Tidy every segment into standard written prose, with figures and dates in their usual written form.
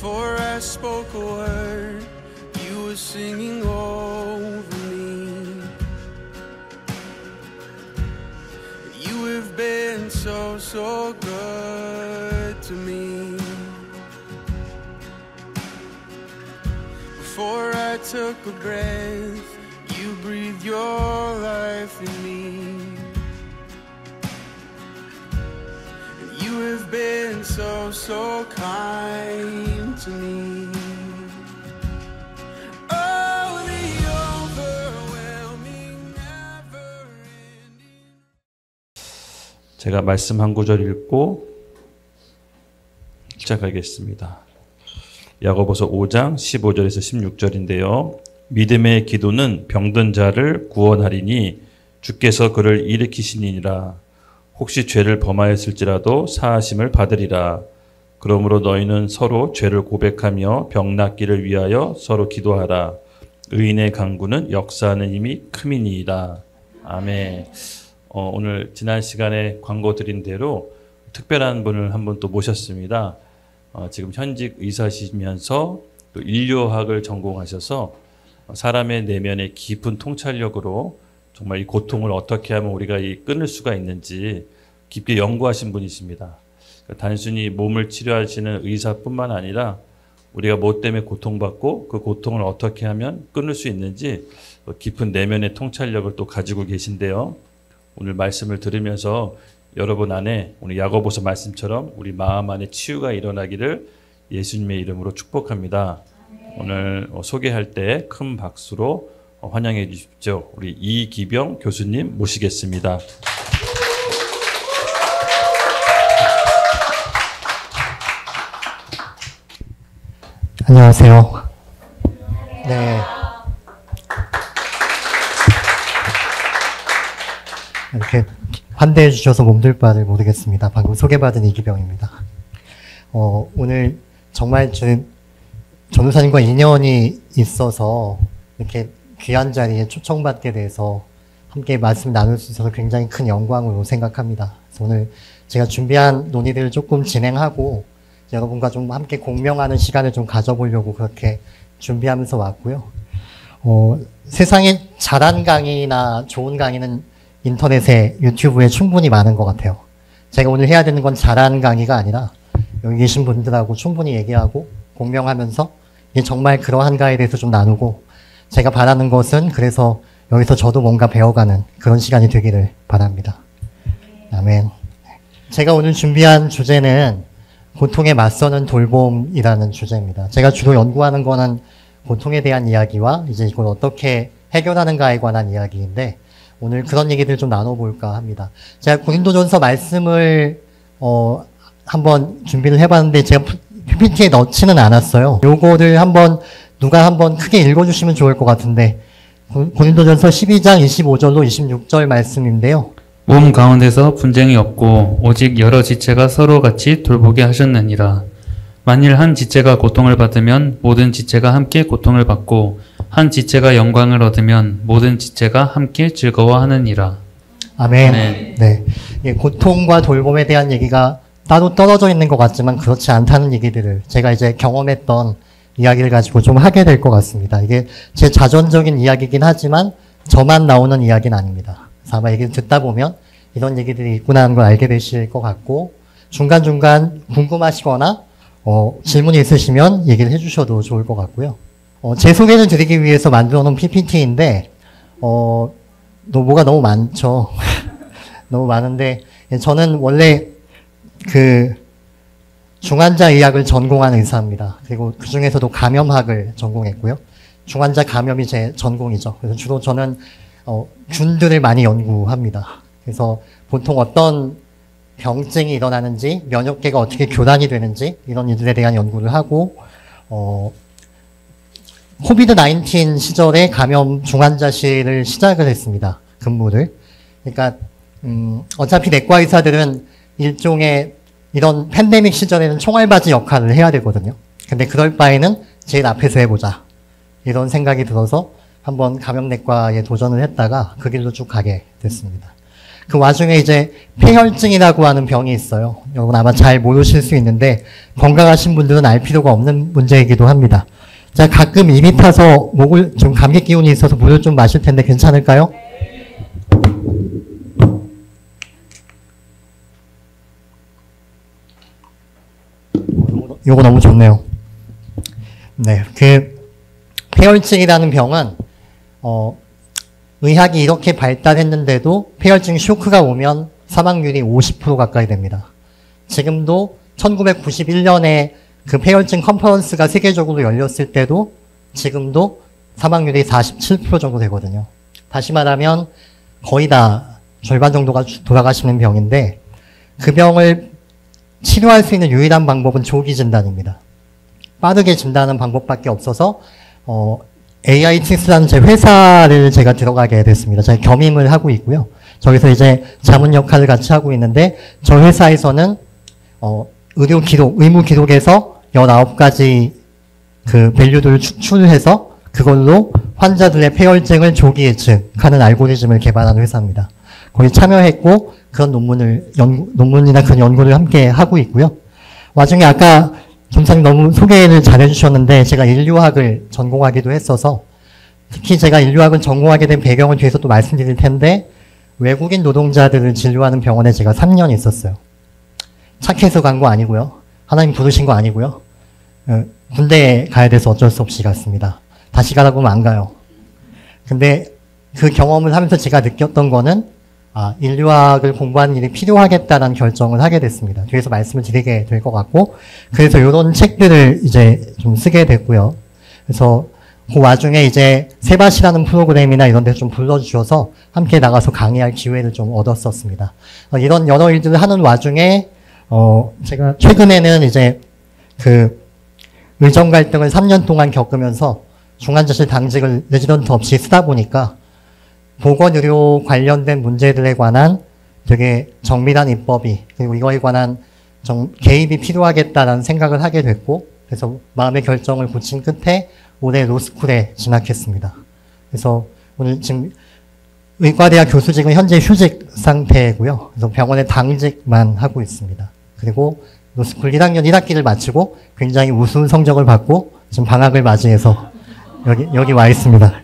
Before I spoke a word, you were singing over me. You have been so, so good to me. Before I took a breath, you breathed your life in me. You have been so, so kind to me. Oh, the overwhelming, never-ending. 제가 말씀 한 구절 읽고 시작하겠습니다. 야고보서 5장 15절에서 16절인데요. 믿음의 기도는 병든 자를 구원하리니 주께서 그를 일으키시니라. 혹시 죄를 범하였을지라도 사하심을 받으리라. 그러므로 너희는 서로 죄를 고백하며 병 낫기를 위하여 서로 기도하라. 의인의 간구는 역사하는 힘이 큼이니이다. 아멘. 오늘 지난 시간에 광고 드린 대로 특별한 분을 한 분 또 모셨습니다. 지금 현직 의사시면서 또 인류학을 전공하셔서 사람의 내면의 깊은 통찰력으로 정말 이 고통을 어떻게 하면 우리가 끊을 수가 있는지 깊게 연구하신 분이십니다. 단순히 몸을 치료하시는 의사뿐만 아니라 우리가 뭐 때문에 고통받고 그 고통을 어떻게 하면 끊을 수 있는지 깊은 내면의 통찰력을 또 가지고 계신데요. 오늘 말씀을 들으면서 여러분 안에 오늘 야고보서 말씀처럼 우리 마음 안에 치유가 일어나기를 예수님의 이름으로 축복합니다. 오늘 소개할 때 큰 박수로 환영해 주십시오. 우리 이기병 교수님 모시겠습니다. 안녕하세요. 네. 이렇게 환대해 주셔서 몸둘 바를 모르겠습니다. 방금 소개받은 이기병입니다. 오늘 정말 전우사님과 인연이 있어서 이렇게 귀한 자리에 초청받게 돼서 함께 말씀 나눌 수 있어서 굉장히 큰 영광으로 생각합니다. 그래서 오늘 제가 준비한 논의들을 조금 진행하고 여러분과 좀 함께 공명하는 시간을 좀 가져보려고 그렇게 준비하면서 왔고요. 세상에 잘한 강의나 좋은 강의는 인터넷에 유튜브에 충분히 많은 것 같아요. 제가 오늘 해야 되는 건 잘한 강의가 아니라 여기 계신 분들하고 충분히 얘기하고 공명하면서 이게 정말 그러한가에 대해서 좀 나누고 제가 바라는 것은 그래서 여기서 저도 뭔가 배워가는 그런 시간이 되기를 바랍니다. 아멘. 제가 오늘 준비한 주제는 고통에 맞서는 돌봄이라는 주제입니다. 제가 주로 연구하는 거는 고통에 대한 이야기와 이제 이걸 어떻게 해결하는가에 관한 이야기인데 오늘 그런 얘기들 좀 나눠볼까 합니다. 제가 고린도전서 말씀을 한번 준비를 해봤는데 제가 PPT에 넣지는 않았어요. 요거를 누가 한번 크게 읽어주시면 좋을 것 같은데 고린도전서 12장 25절로 26절 말씀인데요. 몸 가운데서 분쟁이 없고 오직 여러 지체가 서로 같이 돌보게 하셨느니라. 만일 한 지체가 고통을 받으면 모든 지체가 함께 고통을 받고 한 지체가 영광을 얻으면 모든 지체가 함께 즐거워하느니라. 아멘. 네. 고통과 돌봄에 대한 얘기가 따로 떨어져 있는 것 같지만 그렇지 않다는 얘기들을 제가 이제 경험했던 이야기를 가지고 좀 하게 될 것 같습니다. 이게 제 자전적인 이야기이긴 하지만 저만 나오는 이야기는 아닙니다. 그래서 아마 얘기를 듣다 보면 이런 얘기들이 있구나 하는 걸 알게 되실 것 같고 중간중간 궁금하시거나 질문이 있으시면 얘기를 해주셔도 좋을 것 같고요. 제 소개를 드리기 위해서 만들어 놓은 PPT인데 뭐가 너무 많죠. 너무 많은데 저는 원래 중환자 의학을 전공한 의사입니다. 그리고 그 중에서도 감염학을 전공했고요. 중환자 감염이 제 전공이죠. 그래서 주로 저는 균들을 많이 연구합니다. 그래서 보통 어떤 병증이 일어나는지, 면역계가 어떻게 교란이 되는지 이런 일들에 대한 연구를 하고 코비드-19 시절에 감염 중환자실을 시작을 했습니다. 근무를. 그러니까 어차피 내과 의사들은 일종의 이런 팬데믹 시절에는 총알바지 역할을 해야 되거든요. 근데 그럴 바에는 제일 앞에서 해보자. 이런 생각이 들어서 한번 감염내과에 도전을 했다가 그 길로 쭉 가게 됐습니다. 그 와중에 이제 폐혈증이라고 하는 병이 있어요. 여러분 아마 잘 모르실 수 있는데 건강하신 분들은 알 필요가 없는 문제이기도 합니다. 제가 가끔 입이 타서 목을 좀 감기 기운이 있어서 물을 좀 마실 텐데 괜찮을까요? 요거 너무 좋네요. 네, 그 폐혈증이라는 병은 의학이 이렇게 발달했는데도 폐혈증 쇼크가 오면 사망률이 50% 가까이 됩니다. 지금도 1991년에 그 폐혈증 컨퍼런스가 세계적으로 열렸을 때도 지금도 사망률이 47% 정도 되거든요. 다시 말하면 거의 다 절반 정도가 돌아가시는 병인데 그 병을 치료할 수 있는 유일한 방법은 조기 진단입니다. 빠르게 진단하는 방법밖에 없어서 AITS라는 제 회사를 제가 들어가게 됐습니다. 제가 겸임을 하고 있고요. 저기서 이제 자문 역할을 같이 하고 있는데 저 회사에서는 의료 기록, 의무 기록에서 19가지 그 밸류들을 추출해서 그걸로 환자들의 폐혈증을 조기 예측하는 알고리즘을 개발하는 회사입니다. 거기 참여했고 그런 논문이나 그런 연구를 함께 하고 있고요. 와중에 아까 점사님 너무 소개를 잘 해주셨는데 제가 인류학을 전공하기도 했어서 특히 제가 인류학을 전공하게 된 배경을 뒤에서 또 말씀드릴 텐데 외국인 노동자들을 진료하는 병원에 제가 3년 있었어요. 착해서 간 거 아니고요. 하나님 부르신 거 아니고요. 군대에 가야 돼서 어쩔 수 없이 갔습니다. 다시 가라고 하면 안 가요. 근데 그 경험을 하면서 제가 느꼈던 거는 인류학을 공부하는 일이 필요하겠다는 결정을 하게 됐습니다. 뒤에서 말씀을 드리게 될 것 같고 그래서 이런 책들을 이제 좀 쓰게 됐고요. 그래서 그 와중에 이제 세바시라는 프로그램이나 이런 데 좀 불러주셔서 함께 나가서 강의할 기회를 좀 얻었었습니다. 이런 여러 일들을 하는 와중에 제가 최근에는 이제 그 의정 갈등을 3년 동안 겪으면서 중환자실 당직을 레지던트 없이 쓰다 보니까 보건의료 관련된 문제들에 관한 되게 정밀한 입법이 그리고 이거에 관한 개입이 필요하겠다라는 생각을 하게 됐고 그래서 마음의 결정을 굳힌 끝에 올해 로스쿨에 진학했습니다. 그래서 오늘 지금 의과대학 교수직은 현재 휴직 상태고요. 그래서 병원에 당직만 하고 있습니다. 그리고 로스쿨 1학년 1학기를 마치고 굉장히 우수한 성적을 받고 지금 방학을 맞이해서 여기 와 있습니다.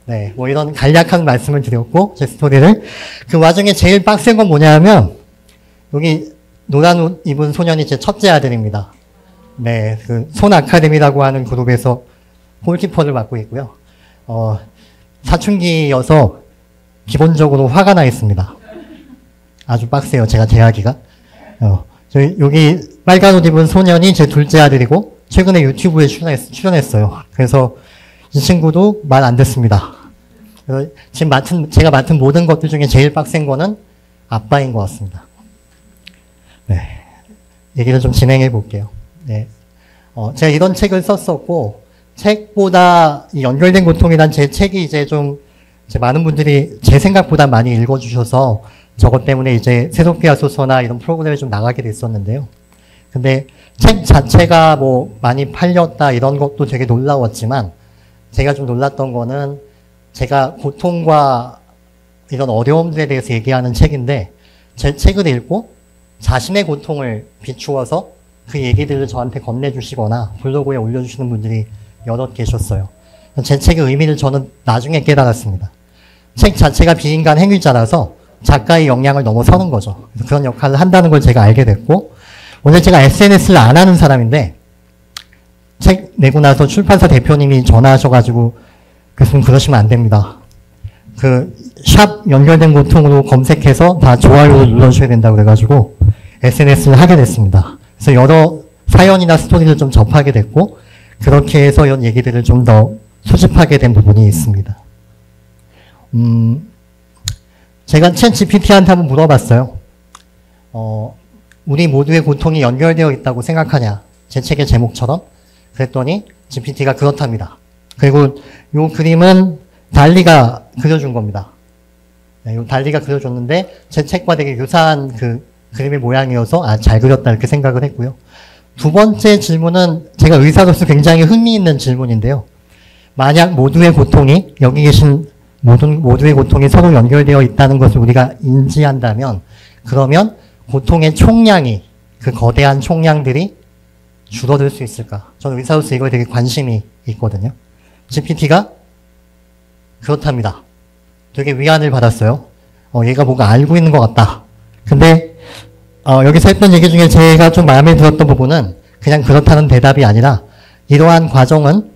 네, 뭐 이런 간략한 말씀을 드렸고 제 스토리를 그 와중에 제일 빡센 건 뭐냐면 여기 노란 옷 입은 소년이 제 첫째 아들입니다. 네, 그 손 아카데미라고 하는 그룹에서 골키퍼를 맡고 있고요. 사춘기여서 기본적으로 화가 나 있습니다. 아주 빡세요, 제가 대하기가. 여기 빨간 옷 입은 소년이 제 둘째 아들이고 최근에 유튜브에 출연했어요. 그래서 이 친구도 말 안 듣습니다. 그래서 지금 제가 맡은 모든 것들 중에 제일 빡센 거는 아빠인 것 같습니다. 네. 얘기를 좀 진행해 볼게요. 네. 제가 이런 책을 썼었고, 책보다 연결된 고통이란 제 책이 이제 좀, 많은 분들이 제 생각보다 많이 읽어주셔서 저것 때문에 이제 세소피아 소서나 이런 프로그램에 좀 나가게 됐었는데요. 근데 책 자체가 뭐 많이 팔렸다 이런 것도 되게 놀라웠지만, 제가 좀 놀랐던 거는 제가 고통과 이런 어려움들에 대해서 얘기하는 책인데 제 책을 읽고 자신의 고통을 비추어서 그 얘기들을 저한테 건네주시거나 블로그에 올려주시는 분들이 여럿 계셨어요. 제 책의 의미를 저는 나중에 깨달았습니다. 책 자체가 비인간 행위자라서 작가의 역량을 넘어서는 거죠. 그래서 그런 역할을 한다는 걸 제가 알게 됐고 오늘 제가 SNS를 안 하는 사람인데 책 내고 나서 출판사 대표님이 전화하셔가지고 교수님 그러시면 안 됩니다. 샵 연결된 고통으로 검색해서 다 좋아요를 눌러주셔야 된다고 그래가지고 SNS를 하게 됐습니다. 그래서 여러 사연이나 스토리를 좀 접하게 됐고 그렇게 해서 이런 얘기들을 좀 더 수집하게 된 부분이 있습니다. 제가 챗 GPT한테 한번 물어봤어요. 우리 모두의 고통이 연결되어 있다고 생각하냐? 제 책의 제목처럼. 그랬더니 GPT가 그렇답니다. 그리고 이 그림은 달리가 그려준 겁니다. 네, 이 달리가 그려줬는데 제 책과 되게 유사한 그 그림의 모양이어서 잘 그렸다 이렇게 생각을 했고요. 두 번째 질문은 제가 의사로서 굉장히 흥미있는 질문인데요. 만약 모두의 고통이 여기 계신 모두의 고통이 서로 연결되어 있다는 것을 우리가 인지한다면, 그러면 고통의 총량이, 그 거대한 총량들이 줄어들 수 있을까? 저는 의사로서 이거에 되게 관심이 있거든요. GPT가 그렇답니다. 되게 위안을 받았어요. 얘가 뭔가 알고 있는 것 같다. 근데 여기서 했던 얘기 중에 제가 좀 마음에 들었던 부분은 그냥 그렇다는 대답이 아니라 이러한 과정은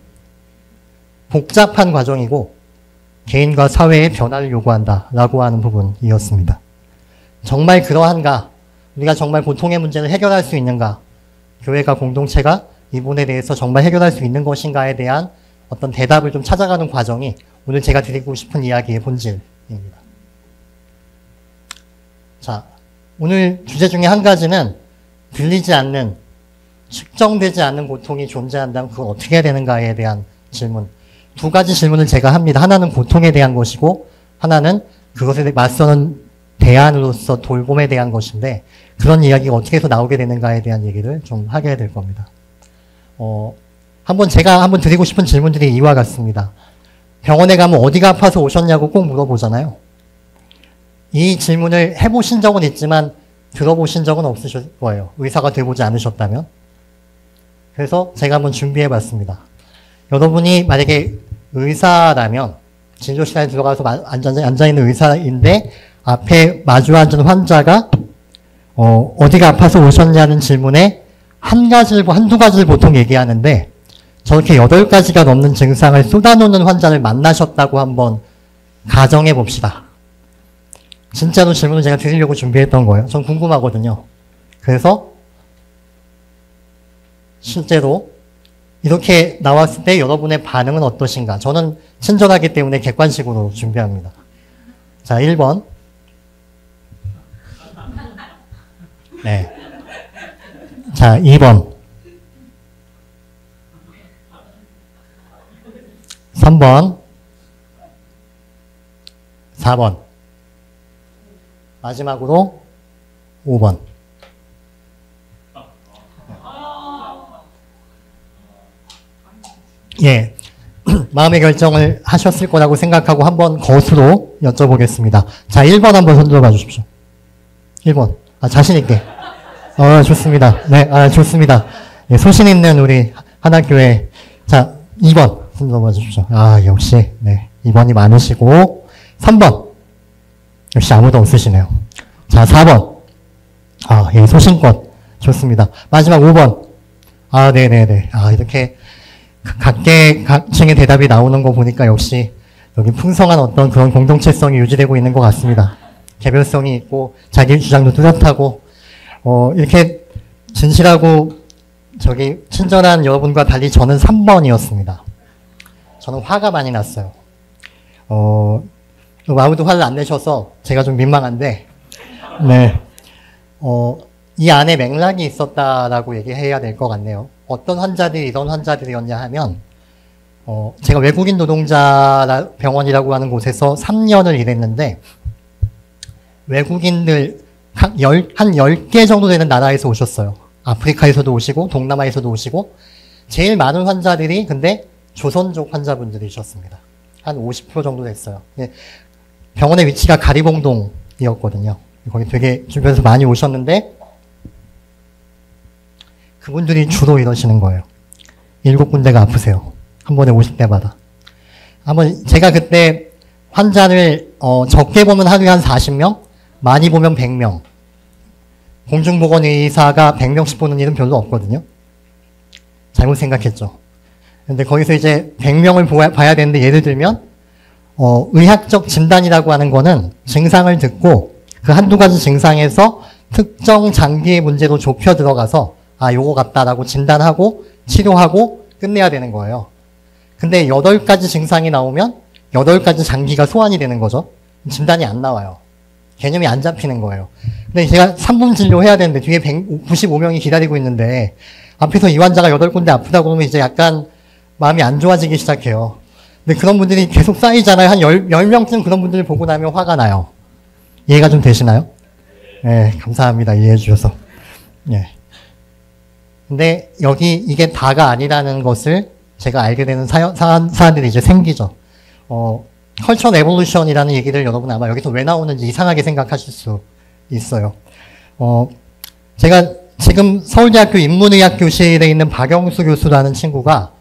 복잡한 과정이고 개인과 사회의 변화를 요구한다라고 하는 부분이었습니다. 정말 그러한가? 우리가 정말 고통의 문제를 해결할 수 있는가? 교회가 공동체가 이 부분에 대해서 정말 해결할 수 있는 것인가에 대한 어떤 대답을 좀 찾아가는 과정이 오늘 제가 드리고 싶은 이야기의 본질입니다. 자, 오늘 주제 중에 한 가지는 들리지 않는, 측정되지 않는 고통이 존재한다면 그걸 어떻게 해야 되는가에 대한 질문. 두 가지 질문을 제가 합니다. 하나는 고통에 대한 것이고 하나는 그것에 맞서는 대안으로서 돌봄에 대한 것인데 그런 이야기가 어떻게 해서 나오게 되는가에 대한 얘기를 좀 하게 될 겁니다. 제가 한번 드리고 싶은 질문들이 이와 같습니다. 병원에 가면 어디가 아파서 오셨냐고 꼭 물어보잖아요. 이 질문을 해보신 적은 있지만 들어보신 적은 없으실 거예요. 의사가 돼보지 않으셨다면. 그래서 제가 한번 준비해봤습니다. 여러분이 만약에 의사라면 진료실에 들어가서 앉아있는 의사인데 앞에 마주 앉은 환자가 어디가 아파서 오셨냐는 질문에 한두 가지를 보통 얘기하는데 저렇게 8가지가 넘는 증상을 쏟아놓는 환자를 만나셨다고 한번 가정해 봅시다. 진짜로 질문을 제가 드리려고 준비했던 거예요. 전 궁금하거든요. 그래서 실제로 이렇게 나왔을 때 여러분의 반응은 어떠신가? 저는 친절하기 때문에 객관식으로 준비합니다. 자, 1번. 네. 자, 2번. 3번. 4번. 마지막으로 5번. 예. 마음의 결정을 하셨을 거라고 생각하고 한번 거수로 여쭤보겠습니다. 자, 1번 한번 손들어 봐 주십시오. 1번. 자신있게. 좋습니다. 네, 좋습니다. 네, 소신 있는 우리 하나교회. 자, 2번 손들어 봐 주십시오. 역시, 네. 2번이 많으시고, 3번. 역시 아무도 없으시네요. 자, 4번. 예, 소신껏. 좋습니다. 마지막 5번. 네네네. 이렇게 각계각층의 대답이 나오는 거 보니까 역시 여기 풍성한 어떤 그런 공동체성이 유지되고 있는 것 같습니다. 개별성이 있고 자기 주장도 뚜렷하고 이렇게 진실하고 친절한 여러분과 달리 저는 3번이었습니다. 저는 화가 많이 났어요. 아무도 화를 안 내셔서 제가 좀 민망한데 네. 이 안에 맥락이 있었다라고 얘기해야 될 것 같네요. 어떤 환자들이 이런 환자들이었냐 하면 제가 외국인 노동자 병원이라고 하는 곳에서 3년을 일했는데 외국인들 한 10개 정도 되는 나라에서 오셨어요. 아프리카에서도 오시고 동남아에서도 오시고 제일 많은 환자들이 근데 조선족 환자분들이셨습니다. 한 50% 정도 됐어요. 병원의 위치가 가리봉동이었거든요. 거기 되게 주변에서 많이 오셨는데 그분들이 주로 이러시는 거예요. 7군데가 아프세요. 한 번에 오실 때마다. 제가 그때 환자를 적게 보면 하루에 한 40명, 많이 보면 100명. 공중보건의사가 100명씩 보는 일은 별로 없거든요. 잘못 생각했죠. 근데 거기서 이제 100명을 봐야 되는데 예를 들면 의학적 진단이라고 하는 거는 증상을 듣고 그 한두 가지 증상에서 특정 장기의 문제로 좁혀 들어가서 요거 같다라고 진단하고 치료하고 끝내야 되는 거예요. 근데 8가지 증상이 나오면 8가지 장기가 소환이 되는 거죠. 진단이 안 나와요. 개념이 안 잡히는 거예요. 근데 제가 3분 진료해야 되는데 뒤에 195명이 기다리고 있는데 앞에서 이 환자가 8군데 아프다 그러면 이제 약간 마음이 안 좋아지기 시작해요. 근데 그런 분들이 계속 쌓이잖아요. 한 10명쯤 그런 분들을 보고 나면 화가 나요. 이해가 좀 되시나요? 네, 감사합니다. 이해해 주셔서. 네. 근데 이게 다가 아니라는 것을 제가 알게 되는 사안들이 이제 생기죠. 컬처 레볼루션이라는 얘기를 여러분 아마 여기서 왜 나오는지 이상하게 생각하실 수 있어요. 제가 지금 서울대학교 인문의학 교실에 있는 박영수 교수라는 친구가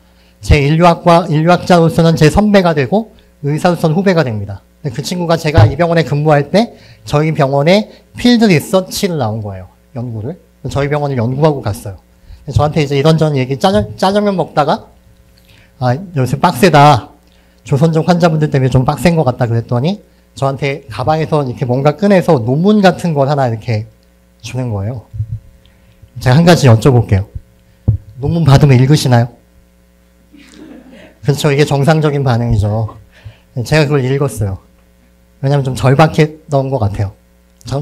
제 인류학자로서는 제 선배가 되고 의사로서는 후배가 됩니다. 그 친구가 제가 이 병원에 근무할 때 저희 병원에 필드 리서치를 나온 거예요. 연구를. 저희 병원을 연구하고 갔어요. 저한테 이제 이런저런 얘기 짜장면 먹다가 요새 빡세다. 조선족 환자분들 때문에 좀 빡센 것 같다 그랬더니 저한테 가방에서 이렇게 뭔가 꺼내서 논문 같은 걸 하나 이렇게 주는 거예요. 제가 한 가지 여쭤볼게요. 논문 받으면 읽으시나요? 그렇죠. 이게 정상적인 반응이죠. 제가 그걸 읽었어요. 왜냐면 좀 절박했던 것 같아요.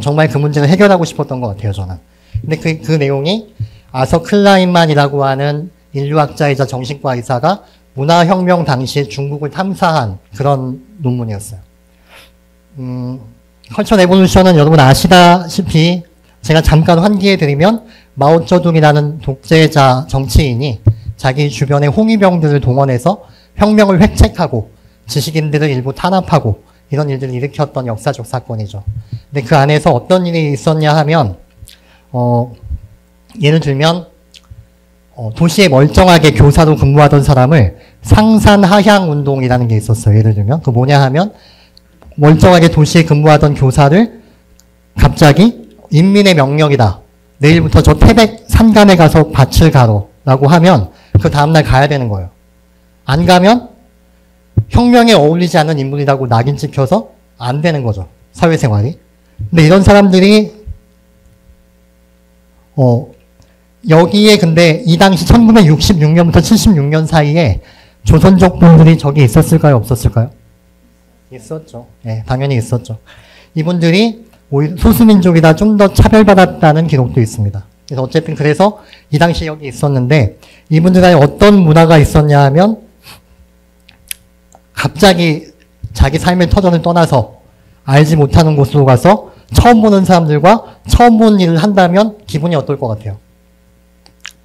정말 그 문제를 해결하고 싶었던 것 같아요, 저는. 근데 그 내용이 아서 클라인만이라고 하는 인류학자이자 정신과 의사가 문화혁명 당시에 중국을 탐사한 그런 논문이었어요. 컬처 레볼루션은 여러분 아시다시피 제가 잠깐 환기해드리면 마오쩌둥이라는 독재자 정치인이 자기 주변의 홍위병들을 동원해서 혁명을 획책하고 지식인들을 일부 탄압하고 이런 일들을 일으켰던 역사적 사건이죠. 근데 그 안에서 어떤 일이 있었냐 하면 예를 들면 도시에 멀쩡하게 교사로 근무하던 사람을 상산하향운동이라는 게 있었어요. 예를 들면 그 뭐냐 하면 멀쩡하게 도시에 근무하던 교사를 갑자기 인민의 명령이다. 내일부터 저 태백 산간에 가서 밭을 가로 라고 하면 그 다음날 가야 되는 거예요. 안 가면 혁명에 어울리지 않는 인물이라고 낙인 찍혀서 안 되는 거죠. 사회생활이. 근데 이런 사람들이 여기에 근데 이 당시 1966년부터 76년 사이에 조선족 분들이 저기 있었을까요? 없었을까요? 있었죠. 네, 당연히 있었죠. 이분들이 소수민족이다 좀 더 차별받았다는 기록도 있습니다. 그래서 어쨌든 그래서 이 당시 여기 있었는데 이분들 안에 어떤 문화가 있었냐 하면 갑자기 자기 삶의 터전을 떠나서 알지 못하는 곳으로 가서 처음 보는 사람들과 처음 본 일을 한다면 기분이 어떨 것 같아요?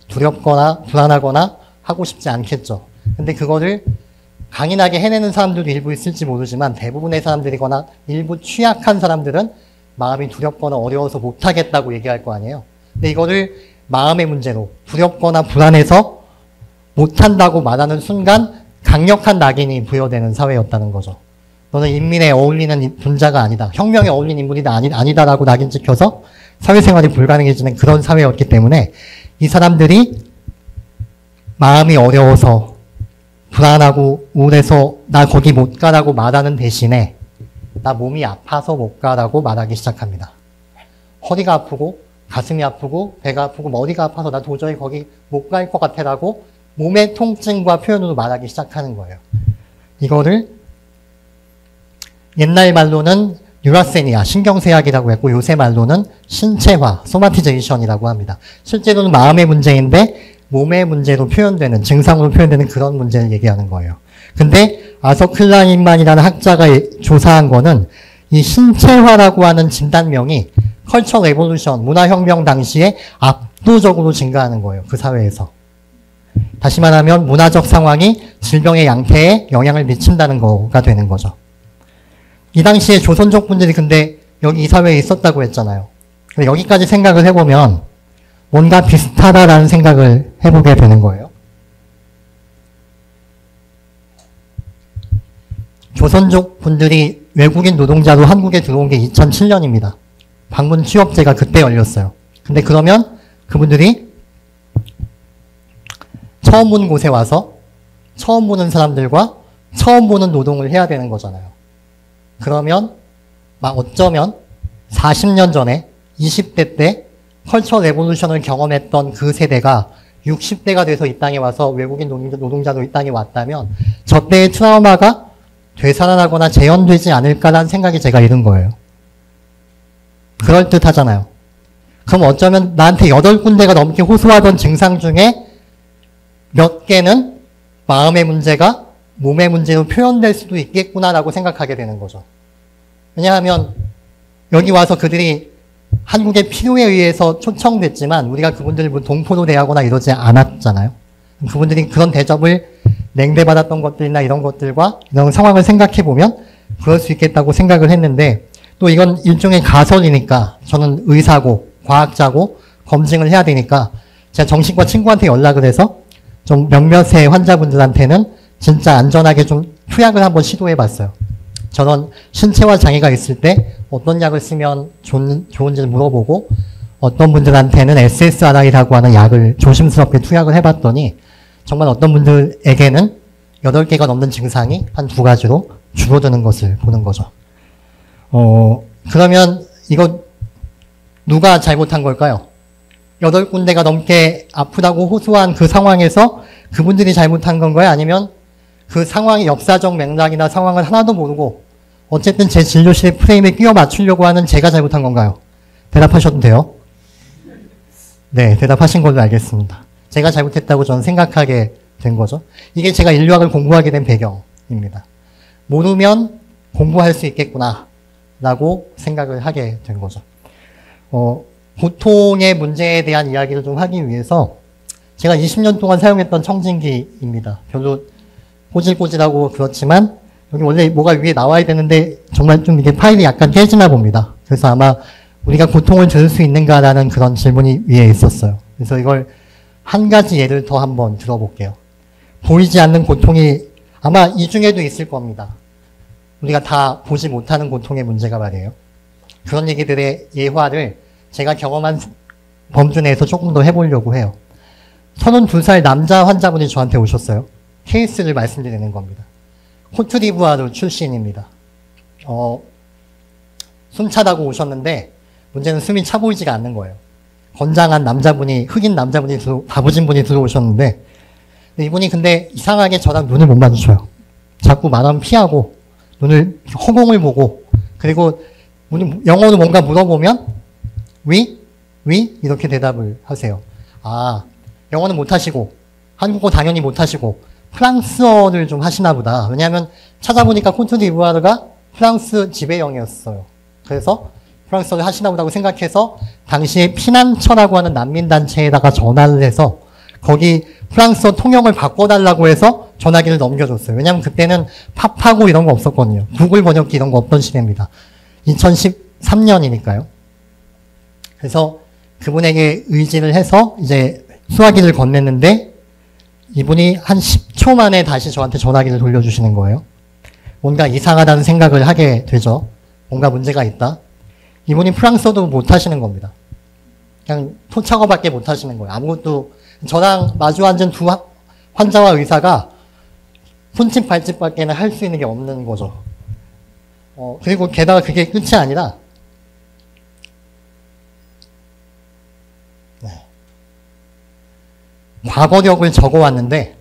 두렵거나 불안하거나 하고 싶지 않겠죠. 근데 그거를 강인하게 해내는 사람들도 일부 있을지 모르지만 대부분의 사람들이거나 일부 취약한 사람들은 마음이 두렵거나 어려워서 못하겠다고 얘기할 거 아니에요. 근데 이거를 마음의 문제로 두렵거나 불안해서 못한다고 말하는 순간 강력한 낙인이 부여되는 사회였다는 거죠. 너는 인민에 어울리는 분자가 아니다. 혁명에 어울리는 인물이 아니다라고 낙인 찍혀서 사회생활이 불가능해지는 그런 사회였기 때문에 이 사람들이 마음이 어려워서 불안하고 우울해서 나 거기 못 가라고 말하는 대신에 나 몸이 아파서 못 가라고 말하기 시작합니다. 허리가 아프고 가슴이 아프고 배가 아프고 머리가 아파서 나 도저히 거기 못 갈 것 같아라고 몸의 통증과 표현으로 말하기 시작하는 거예요. 이거를 옛날 말로는 뉴라세니아, 신경쇠약이라고 했고 요새 말로는 신체화, 소마티제이션이라고 합니다. 실제로는 마음의 문제인데 몸의 문제로 표현되는, 증상으로 표현되는 그런 문제를 얘기하는 거예요. 근데 아서 클라인만이라는 학자가 조사한 거는 이 신체화라고 하는 진단명이 컬처 레볼루션, 문화혁명 당시에 압도적으로 증가하는 거예요. 그 사회에서. 다시 말하면 문화적 상황이 질병의 양태에 영향을 미친다는 거가 되는 거죠. 이 당시에 조선족 분들이 근데 여기 이 사회에 있었다고 했잖아요. 여기까지 생각을 해보면 뭔가 비슷하다라는 생각을 해보게 되는 거예요. 조선족 분들이 외국인 노동자로 한국에 들어온 게 2007년입니다. 방문 취업제가 그때 열렸어요. 근데 그러면 그분들이 처음 본 곳에 와서 처음 보는 사람들과 처음 보는 노동을 해야 되는 거잖아요. 그러면 막 어쩌면 40년 전에 20대 때 컬처 레볼루션을 경험했던 그 세대가 60대가 돼서 이 땅에 와서 외국인 노동자로 이 땅에 왔다면 저 때의 트라우마가 되살아나거나 재현되지 않을까라는 생각이 제가 이른 거예요. 그럴듯하잖아요. 그럼 어쩌면 나한테 8군데가 넘게 호소하던 증상 중에 몇 개는 마음의 문제가 몸의 문제로 표현될 수도 있겠구나라고 생각하게 되는 거죠. 왜냐하면 여기 와서 그들이 한국의 필요에 의해서 초청됐지만 우리가 그분들을 뭐 동포로 대하거나 이러지 않았잖아요. 그분들이 그런 대접을 냉대받았던 것들이나 이런 것들과 이런 상황을 생각해 보면 그럴 수 있겠다고 생각을 했는데 또 이건 일종의 가설이니까 저는 의사고 과학자고 검증을 해야 되니까 제가 정신과 친구한테 연락을 해서 좀 몇몇의 환자분들한테는 진짜 안전하게 좀 투약을 한번 시도해 봤어요. 저는 신체와 장애가 있을 때 어떤 약을 쓰면 좋은지를 물어보고 어떤 분들한테는 SSRI라고 하는 약을 조심스럽게 투약을 해봤더니 정말 어떤 분들에게는 8개가 넘는 증상이 한 2가지로 줄어드는 것을 보는 거죠. 그러면 이거 누가 잘못한 걸까요? 8군데가 넘게 아프다고 호소한 그 상황에서 그분들이 잘못한 건가요? 아니면 그 상황의 역사적 맥락이나 상황을 하나도 모르고 어쨌든 제 진료실의 프레임에 끼워 맞추려고 하는 제가 잘못한 건가요? 대답하셔도 돼요. 네, 대답하신 걸로 알겠습니다. 제가 잘못했다고 저는 생각하게 된 거죠. 이게 제가 인류학을 공부하게 된 배경입니다. 모르면 공부할 수 있겠구나 라고 생각을 하게 된 거죠. 고통의 문제에 대한 이야기를 좀 하기 위해서 제가 20년 동안 사용했던 청진기입니다. 별로 꼬질꼬질하고 그렇지만 여기 원래 뭐가 위에 나와야 되는데 정말 좀 이게 파일이 약간 깨지나 봅니다. 그래서 아마 우리가 고통을 들을 수 있는가라는 그런 질문이 위에 있었어요. 그래서 이걸 한 가지 예를 더 한번 들어볼게요. 보이지 않는 고통이 아마 이 중에도 있을 겁니다. 우리가 다 보지 못하는 고통의 문제가 말이에요. 그런 얘기들의 예화를 제가 경험한 범주 내에서 조금 더 해보려고 해요. 32살 남자 환자분이 저한테 오셨어요. 케이스를 말씀드리는 겁니다. 코트디부아르 출신입니다. 숨 차다고 오셨는데 문제는 숨이 차 보이지가 않는 거예요. 건장한 남자분이, 흑인 남자분이, 바보진 분이 들어오셨는데 이분이 근데 이상하게 저랑 눈을 못 마주쳐요. 자꾸 말하면 피하고 눈을 허공을 보고 그리고 영어로 뭔가 물어보면 위? 이렇게 대답을 하세요. 아, 영어는 못하시고 한국어 당연히 못하시고 프랑스어를 좀 하시나 보다. 왜냐하면 찾아보니까 코트디부아르가 프랑스 지배령이었어요. 그래서 프랑스어를 하시나 보다고 생각해서 당시에 피난처라고 하는 난민단체에다가 전화를 해서 거기 프랑스어 통역을 바꿔달라고 해서 전화기를 넘겨줬어요. 왜냐하면 그때는 팝하고 이런 거 없었거든요. 구글 번역기 이런 거 없던 시대입니다. 2013년이니까요. 그래서 그분에게 의지를 해서 이제 수화기를 건넸는데 이분이 한 10초 만에 다시 저한테 전화기를 돌려주시는 거예요. 뭔가 이상하다는 생각을 하게 되죠. 뭔가 문제가 있다. 이분이 프랑스어도 못하시는 겁니다. 그냥 토착어밖에 못하시는 거예요. 아무것도 저랑 마주 앉은 두 환자와 의사가 손짓 발짓밖에는 할 수 있는 게 없는 거죠. 그리고 게다가 그게 끝이 아니라 과거력을 적어왔는데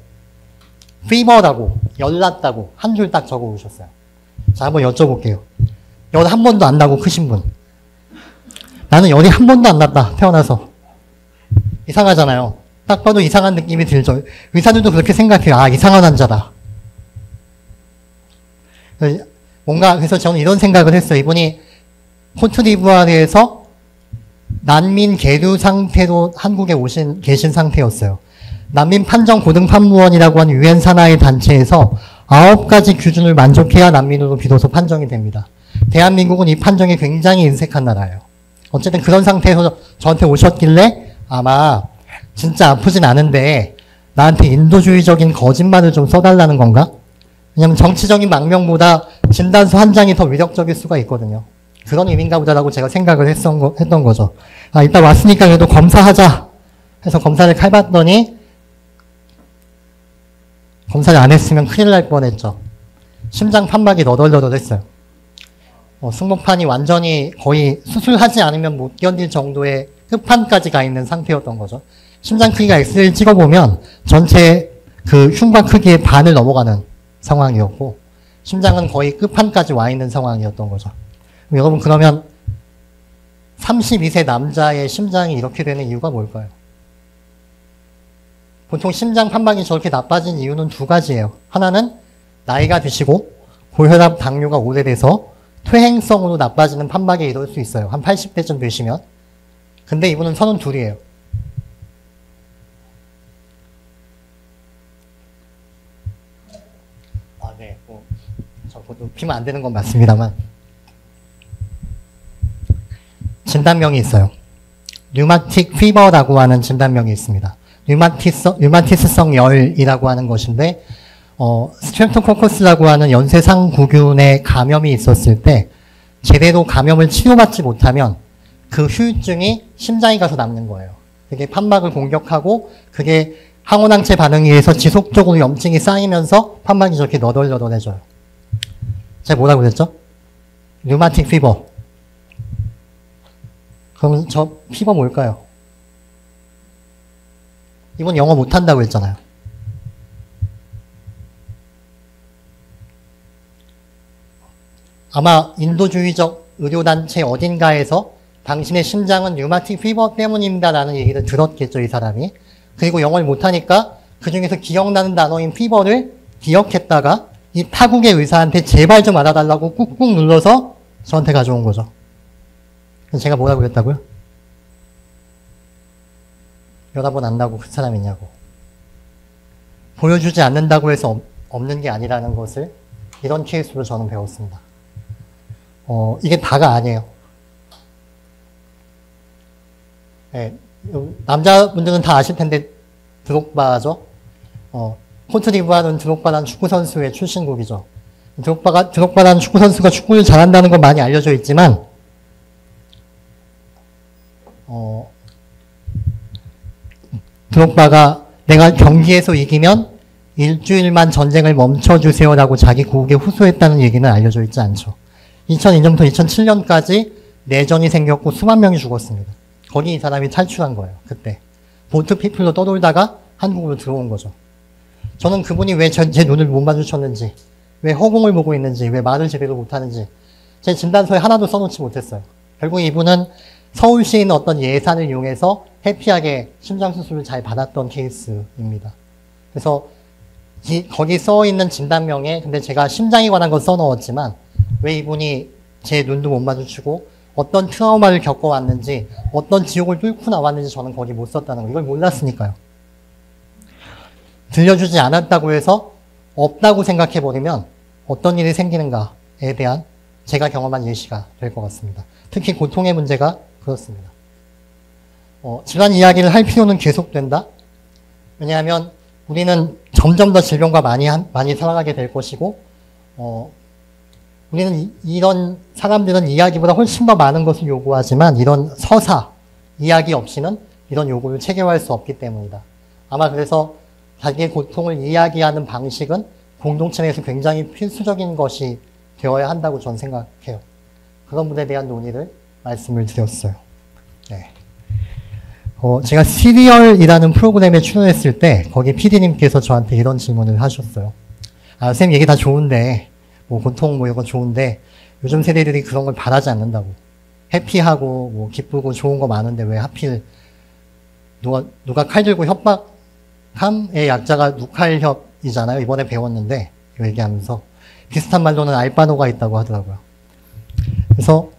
fever라고 열났다고 한 줄 딱 적어 오셨어요. 자, 한번 여쭤볼게요. 열 한 번도 안 나고 크신 분. 나는 열이 한 번도 안 났다 태어나서. 이상하잖아요. 딱 봐도 이상한 느낌이 들죠. 의사들도 그렇게 생각해요. 아, 이상한 환자다. 뭔가 그래서 저는 이런 생각을 했어요. 이분이 코트디부아르에서 난민 계류 상태로 한국에 계신 상태였어요. 난민 판정 고등판무원이라고 하는 유엔 산하의 단체에서 9가지 기준을 만족해야 난민으로 비로소 판정이 됩니다. 대한민국은 이 판정이 굉장히 인색한 나라예요. 어쨌든 그런 상태에서 저한테 오셨길래 아마 진짜 아프진 않은데 나한테 인도주의적인 거짓말을 좀 써달라는 건가? 왜냐면 정치적인 망명보다 진단서 한 장이 더 위력적일 수가 있거든요. 그런 의미인가 보다라고 제가 생각을 했던 거죠. 아, 이따 왔으니까 그래도 검사하자 해서 검사를 해봤더니 검사를 안 했으면 큰일 날 뻔했죠. 심장 판막이 너덜너덜했어요. 승모판이 완전히 거의 수술하지 않으면 못 견딜 정도의 끝판까지 가 있는 상태였던 거죠. 심장 크기가 엑스레이를 찍어보면 전체 그 흉곽 크기의 반을 넘어가는 상황이었고 심장은 거의 끝판까지 와 있는 상황이었던 거죠. 여러분 그러면 32세 남자의 심장이 이렇게 되는 이유가 뭘까요? 보통 심장 판막이 저렇게 나빠진 이유는 2가지예요. 하나는 나이가 드시고 고혈압, 당뇨가 오래돼서 퇴행성으로 나빠지는 판막에 이럴 수 있어요. 한 80대쯤 되시면. 근데 이분은 32이에요. 아, 네. 저도 피면 안 되는 건 맞습니다만. 진단명이 있어요. 류마틱 피버라고 하는 진단명이 있습니다. 류마티스성 열이라고 하는 것인데, 스트랩토코커스라고 하는 연쇄상구균에 감염이 있었을 때, 제대로 감염을 치료받지 못하면 그 후유증이 심장에 가서 남는 거예요. 그게 판막을 공격하고, 그게 항원항체 반응에 의해서 지속적으로 염증이 쌓이면서 판막이 저렇게 너덜너덜해져요. 제가 뭐라고 그랬죠? 류마틱 피버. 그럼 저 피버 뭘까요? 이번 영어 못한다고 했잖아요. 아마 인도주의적 의료단체 어딘가에서 당신의 심장은 류마틱 피버 때문입니다라는 얘기를 들었겠죠, 이 사람이. 그리고 영어를 못하니까 그 중에서 기억나는 단어인 피버를 기억했다가 이 타국의 의사한테 제발 좀 알아달라고 꾹꾹 눌러서 저한테 가져온 거죠. 제가 뭐라고 그랬다고요? 여러 번 안다고 그 사람 있냐고. 보여주지 않는다고 해서 없는 게 아니라는 것을 이런 케이스로 저는 배웠습니다. 이게 다가 아니에요. 네, 남자분들은 다 아실 텐데 드록바죠. 코트디부아르는 드록바라는 축구선수의 출신국이죠. 드록바라는 축구선수가 축구를 잘한다는 건 많이 알려져 있지만 드록바가 내가 경기에서 이기면 일주일만 전쟁을 멈춰주세요라고 자기 국에 호소했다는 얘기는 알려져 있지 않죠. 2002년부터 2007년까지 내전이 생겼고 수만 명이 죽었습니다. 거기 이 사람이 탈출한 거예요. 그때. 보트 피플로 떠돌다가 한국으로 들어온 거죠. 저는 그분이 왜 제 눈을 못 마주쳤는지, 왜 허공을 보고 있는지, 왜 말을 제대로 못하는지 제 진단서에 하나도 써놓지 못했어요. 결국 이분은 서울시에 있는 어떤 예산을 이용해서 해피하게 심장수술을 잘 받았던 케이스입니다. 그래서 거기 써있는 진단명에 근데 제가 심장에 관한 건 써넣었지만 왜 이분이 제 눈도 못 마주치고 어떤 트라우마를 겪어왔는지 어떤 지옥을 뚫고 나왔는지 저는 거기 못 썼다는 거 이걸 몰랐으니까요. 들려주지 않았다고 해서 없다고 생각해버리면 어떤 일이 생기는가에 대한 제가 경험한 예시가 될 것 같습니다. 특히 고통의 문제가 그렇습니다. 질환 이야기를 할 필요는 계속된다. 왜냐하면 우리는 점점 더 질병과 많이 살아가게 될 것이고, 우리는 이런 사람들은 이야기보다 훨씬 더 많은 것을 요구하지만 이런 서사, 이야기 없이는 이런 요구를 체계화할 수 없기 때문이다. 아마 그래서 자기의 고통을 이야기하는 방식은 공동체 내에서 굉장히 필수적인 것이 되어야 한다고 저는 생각해요. 그런 분에 대한 논의를 말씀을 드렸어요. 네. 제가 시리얼이라는 프로그램에 출연했을 때 거기 PD님께서 저한테 이런 질문을 하셨어요. 선생님 얘기 다 좋은데 고통 이런 거 좋은데 요즘 세대들이 그런 걸 바라지 않는다고. 해피하고 기쁘고 좋은 거 많은데 왜 하필 누가 칼 들고 협박함의 약자가 누칼협이잖아요. 이번에 배웠는데 얘기하면서 비슷한 말로는 알바노가 있다고 하더라고요. 그래서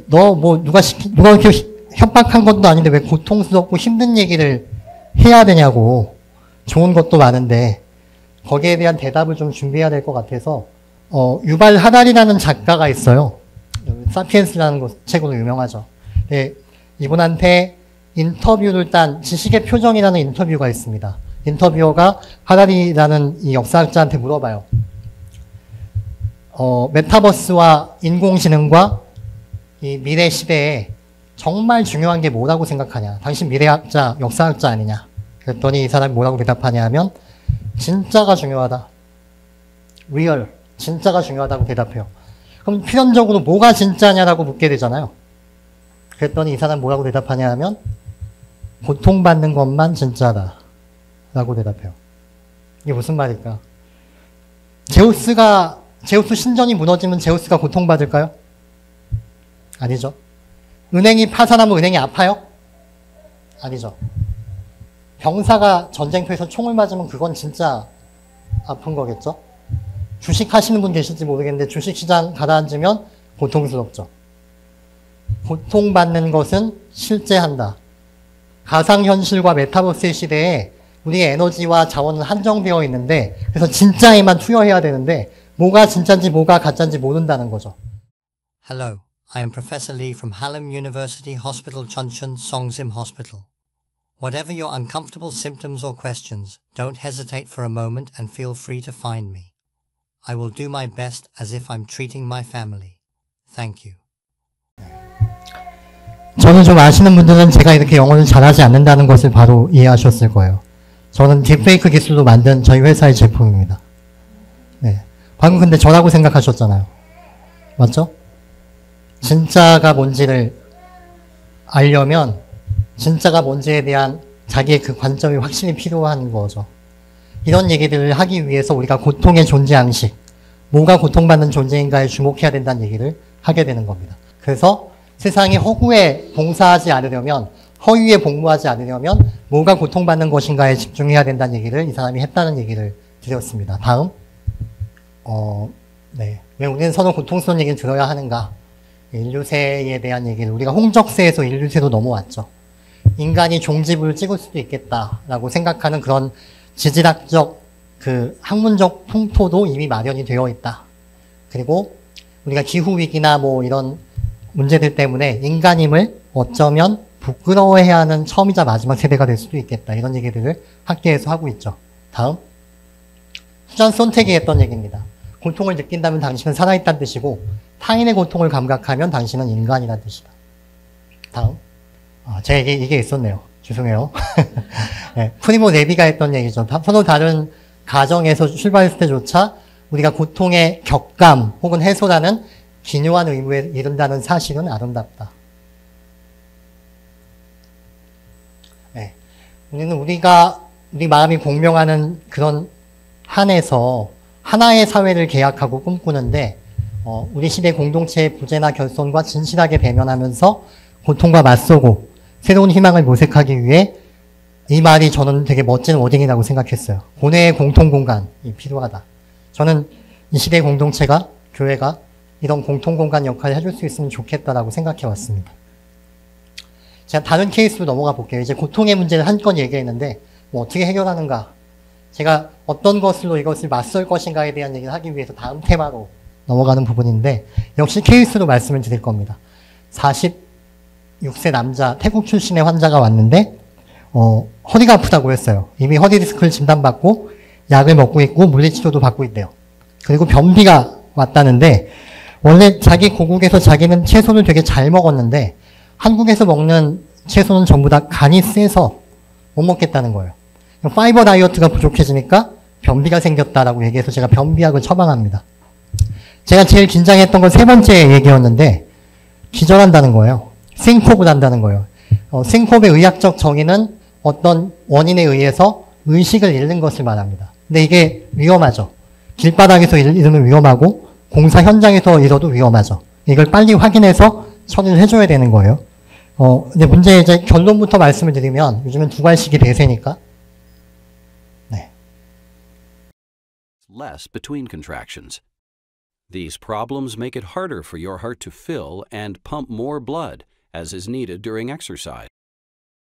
누가 이렇게 협박한 것도 아닌데 왜 고통스럽고 힘든 얘기를 해야 되냐고. 좋은 것도 많은데 거기에 대한 대답을 좀 준비해야 될 것 같아서 유발 하달이라는 작가가 있어요. 사피엔스라는 책으로 유명하죠. 네, 이분한테 인터뷰를 딴 지식의 표정이라는 인터뷰가 있습니다. 인터뷰어가 하달이라는 이 역사학자한테 물어봐요. 메타버스와 인공지능과 이 미래 시대에 정말 중요한 게 뭐라고 생각하냐? 당신 미래학자, 역사학자 아니냐? 그랬더니 이 사람이 뭐라고 대답하냐 하면 진짜가 중요하다. 리얼, 진짜가 중요하다고 대답해요. 그럼 필연적으로 뭐가 진짜냐라고 묻게 되잖아요. 그랬더니 이 사람 뭐라고 대답하냐 하면 고통받는 것만 진짜다 라고 대답해요. 이게 무슨 말일까? 제우스 신전이 무너지면 제우스가 고통받을까요? 아니죠. 은행이 파산하면 은행이 아파요? 아니죠. 병사가 전쟁터에서 총을 맞으면 그건 진짜 아픈 거겠죠? 주식 하시는 분 계실지 모르겠는데 주식시장 가라앉으면 고통스럽죠. 고통받는 것은 실제한다. 가상현실과 메타버스의 시대에 우리의 에너지와 자원은 한정되어 있는데 그래서 진짜에만 투여해야 되는데 뭐가 진짜인지 뭐가 가짜인지 모른다는 거죠. Hello, I am Professor Lee from Hallam University Hospital Chuncheon Songsim Hospital. Whatever your uncomfortable symptoms or questions, don't hesitate for a moment and feel free to find me. I will do my best as if I'm treating my family. Thank you. 저는 좀 아시는 분들은 제가 이렇게 영어를 잘하지 않는다는 것을 바로 이해하셨을 거예요. 저는 딥페이크 기술로 만든 저희 회사의 제품입니다. 네. 방금 근데 저라고 생각하셨잖아요. 맞죠? 진짜가 뭔지를 알려면 진짜가 뭔지에 대한 자기의 그 관점이 확실히 필요한 거죠. 이런 얘기들을 하기 위해서 우리가 고통의 존재 양식, 뭐가 고통받는 존재인가에 주목해야 된다는 얘기를 하게 되는 겁니다. 그래서 세상이 허구에 봉사하지 않으려면, 허위에 복무하지 않으려면 뭐가 고통받는 것인가에 집중해야 된다는 얘기를 이 사람이 했다는 얘기를 드렸습니다. 다음. 네. 왜 우리는 서로 고통스러운 얘기를 들어야 하는가? 인류세에 대한 얘기를 우리가 홍적세에서 인류세로 넘어왔죠. 인간이 종집을 찍을 수도 있겠다라고 생각하는 그런 지질학적 그 학문적 풍토도 이미 마련이 되어 있다. 그리고 우리가 기후위기나 뭐 이런 문제들 때문에 인간임을 어쩌면 부끄러워해야 하는 처음이자 마지막 세대가 될 수도 있겠다. 이런 얘기들을 학계에서 하고 있죠. 다음. 수잔 손택이 했던 얘기입니다. 고통을 느낀다면 당신은 살아있다는 뜻이고 타인의 고통을 감각하면 당신은 인간이라는 뜻이다. 다음. 제가 이게 있었네요. 죄송해요. 네, 프리모 레비가 했던 얘기죠. 서로 다른 가정에서 출발했을 때조차 우리가 고통의 격감 혹은 해소라는 기묘한 의무에 이른다는 사실은 아름답다. 네, 우리는 우리 마음이 공명하는 그런 한에서 하나의 사회를 계약하고 꿈꾸는데 우리 시대 공동체의 부재나 결손과 진실하게 배면하면서 고통과 맞서고 새로운 희망을 모색하기 위해 이 말이 저는 되게 멋진 워딩이라고 생각했어요. 고뇌의 공통공간이 필요하다. 저는 이 시대 공동체가, 교회가 이런 공통공간 역할을 해줄 수 있으면 좋겠다라고 생각해 왔습니다. 제가 다른 케이스로 넘어가 볼게요. 이제 고통의 문제를 한건 얘기했는데 뭐 어떻게 해결하는가. 제가 어떤 것으로 이것을 맞설 것인가에 대한 얘기를 하기 위해서 다음 테마로 넘어가는 부분인데 역시 케이스로 말씀을 드릴 겁니다. 46세 남자 태국 출신의 환자가 왔는데 허리가 아프다고 했어요. 이미 허리 디스크를 진단받고 약을 먹고 있고 물리치료도 받고 있대요. 그리고 변비가 왔다는데 원래 자기 고국에서 자기는 채소를 되게 잘 먹었는데 한국에서 먹는 채소는 전부 다 간이 세서 못 먹겠다는 거예요. 파이버 다이어트가 부족해지니까 변비가 생겼다라고 얘기해서 제가 변비약을 처방합니다. 제가 제일 긴장했던 건 세 번째 얘기였는데 기절한다는 거예요. 싱콥을 한다는 거예요. 싱콥의 의학적 정의는 어떤 원인에 의해서 의식을 잃는 것을 말합니다. 근데 이게 위험하죠. 길바닥에서 잃으면 위험하고 공사 현장에서 잃어도 위험하죠. 이걸 빨리 확인해서 처리를 해줘야 되는 거예요. 근데 문제 이제 결론부터 말씀을 드리면 요즘은 두갈식이 대세니까. 네. Less between contractions. These problems make it harder for your heart to fill and pump more blood, as is needed during exercise,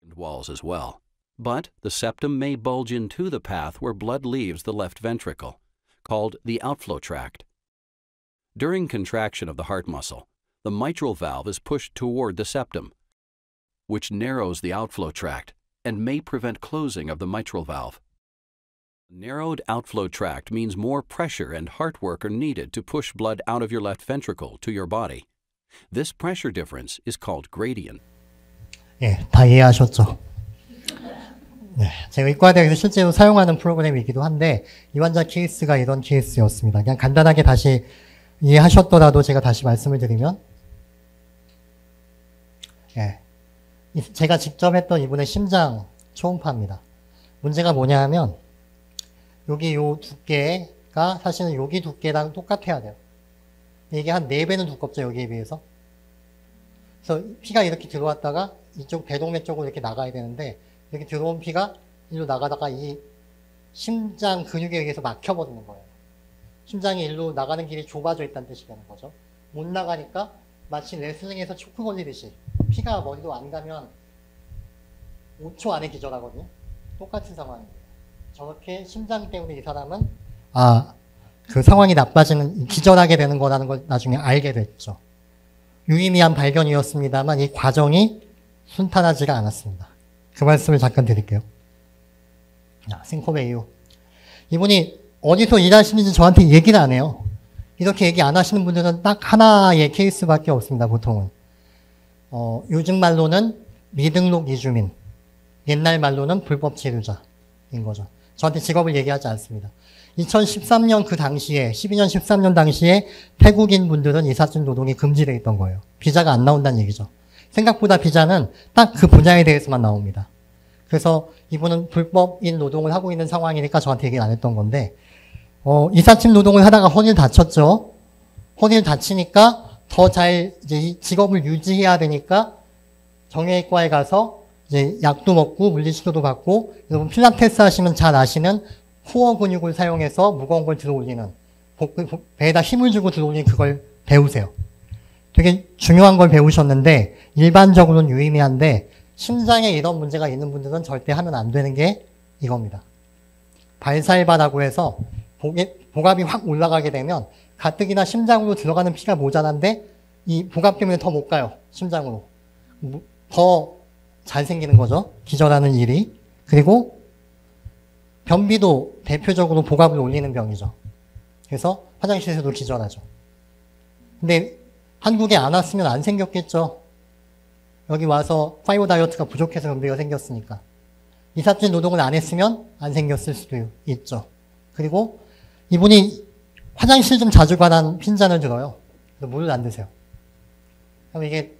and walls as well. But the septum may bulge into the path where blood leaves the left ventricle, called the outflow tract. During contraction of the heart muscle, the mitral valve is pushed toward the septum, which narrows the outflow tract and may prevent closing of the mitral valve. Narrowed outflow tract means more pressure and heart work are needed to push blood out of your left ventricle to your body. This pressure difference is called gradient. 예, 다 이해하셨죠? 네, 제가 의과대학에서 실제로 사용하는 프로그램이기도 한데 이 환자 케이스가 이런 케이스였습니다. 그냥 간단하게 다시 이해하셨더라도 제가 다시 말씀을 드리면 예, 제가 직접 했던 이분의 심장 초음파입니다. 문제가 뭐냐 하면 여기 요 두께가 사실은 여기 두께랑 똑같아야 돼요. 이게 한 4배는 두껍죠, 여기에 비해서. 그래서 피가 이렇게 들어왔다가 이쪽 배동맥 쪽으로 이렇게 나가야 되는데 이렇게 들어온 피가 일로 나가다가 이 심장 근육에 의해서 막혀버리는 거예요. 심장이 일로 나가는 길이 좁아져 있다는 뜻이 되는 거죠. 못 나가니까 마치 레슬링에서 초크 걸리듯이 피가 머리로 안 가면 5초 안에 기절하거든요. 똑같은 상황입니다. 저렇게 심장 때문에 이 사람은 그 상황이 나빠지는 기절하게 되는 거라는 걸 나중에 알게 됐죠. 유의미한 발견이었습니다만 이 과정이 순탄하지가 않았습니다. 그 말씀을 잠깐 드릴게요. 싱코베 이후 이분이 어디서 일하시는지 저한테 얘기를 안 해요. 이렇게 얘기 안 하시는 분들은 딱 하나의 케이스밖에 없습니다. 보통은 요즘 말로는 미등록 이주민, 옛날 말로는 불법 체류자인 거죠. 저한테 직업을 얘기하지 않습니다. 2013년 그 당시에 12년 13년 당시에 태국인 분들은 이삿짐 노동이 금지되어 있던 거예요. 비자가 안 나온다는 얘기죠. 생각보다 비자는 딱 그 분야에 대해서만 나옵니다. 그래서 이분은 불법인 노동을 하고 있는 상황이니까 저한테 얘기를 안 했던 건데 이삿짐 노동을 하다가 허리를 다쳤죠. 허리를 다치니까 더 잘 이제 이 직업을 유지해야 되니까 정형외과에 가서 이제 약도 먹고 물리치료도 받고, 여러분 필라테스 하시면 잘 아시는 코어 근육을 사용해서 무거운 걸 들어 올리는, 배에다 힘을 주고 들어 올리는 그걸 배우세요. 되게 중요한 걸 배우셨는데 일반적으로는 유의미한데 심장에 이런 문제가 있는 분들은 절대 하면 안 되는 게 이겁니다. 발살바라고 해서 복압이 확 올라가게 되면 가뜩이나 심장으로 들어가는 피가 모자란데 이 복압 때문에 더 못 가요. 심장으로. 더 잘 생기는 거죠. 기절하는 일이. 그리고 변비도 대표적으로 복압을 올리는 병이죠. 그래서 화장실에서도 기절하죠. 근데 한국에 안 왔으면 안 생겼겠죠. 여기 와서 파이버 다이어트가 부족해서 변비가 생겼으니까. 이삿짐 노동을 안 했으면 안 생겼을 수도 있죠. 그리고 이분이 화장실 좀 자주 가란 핀잔을 들어요. 그래서 물을 안 드세요. 그럼 이게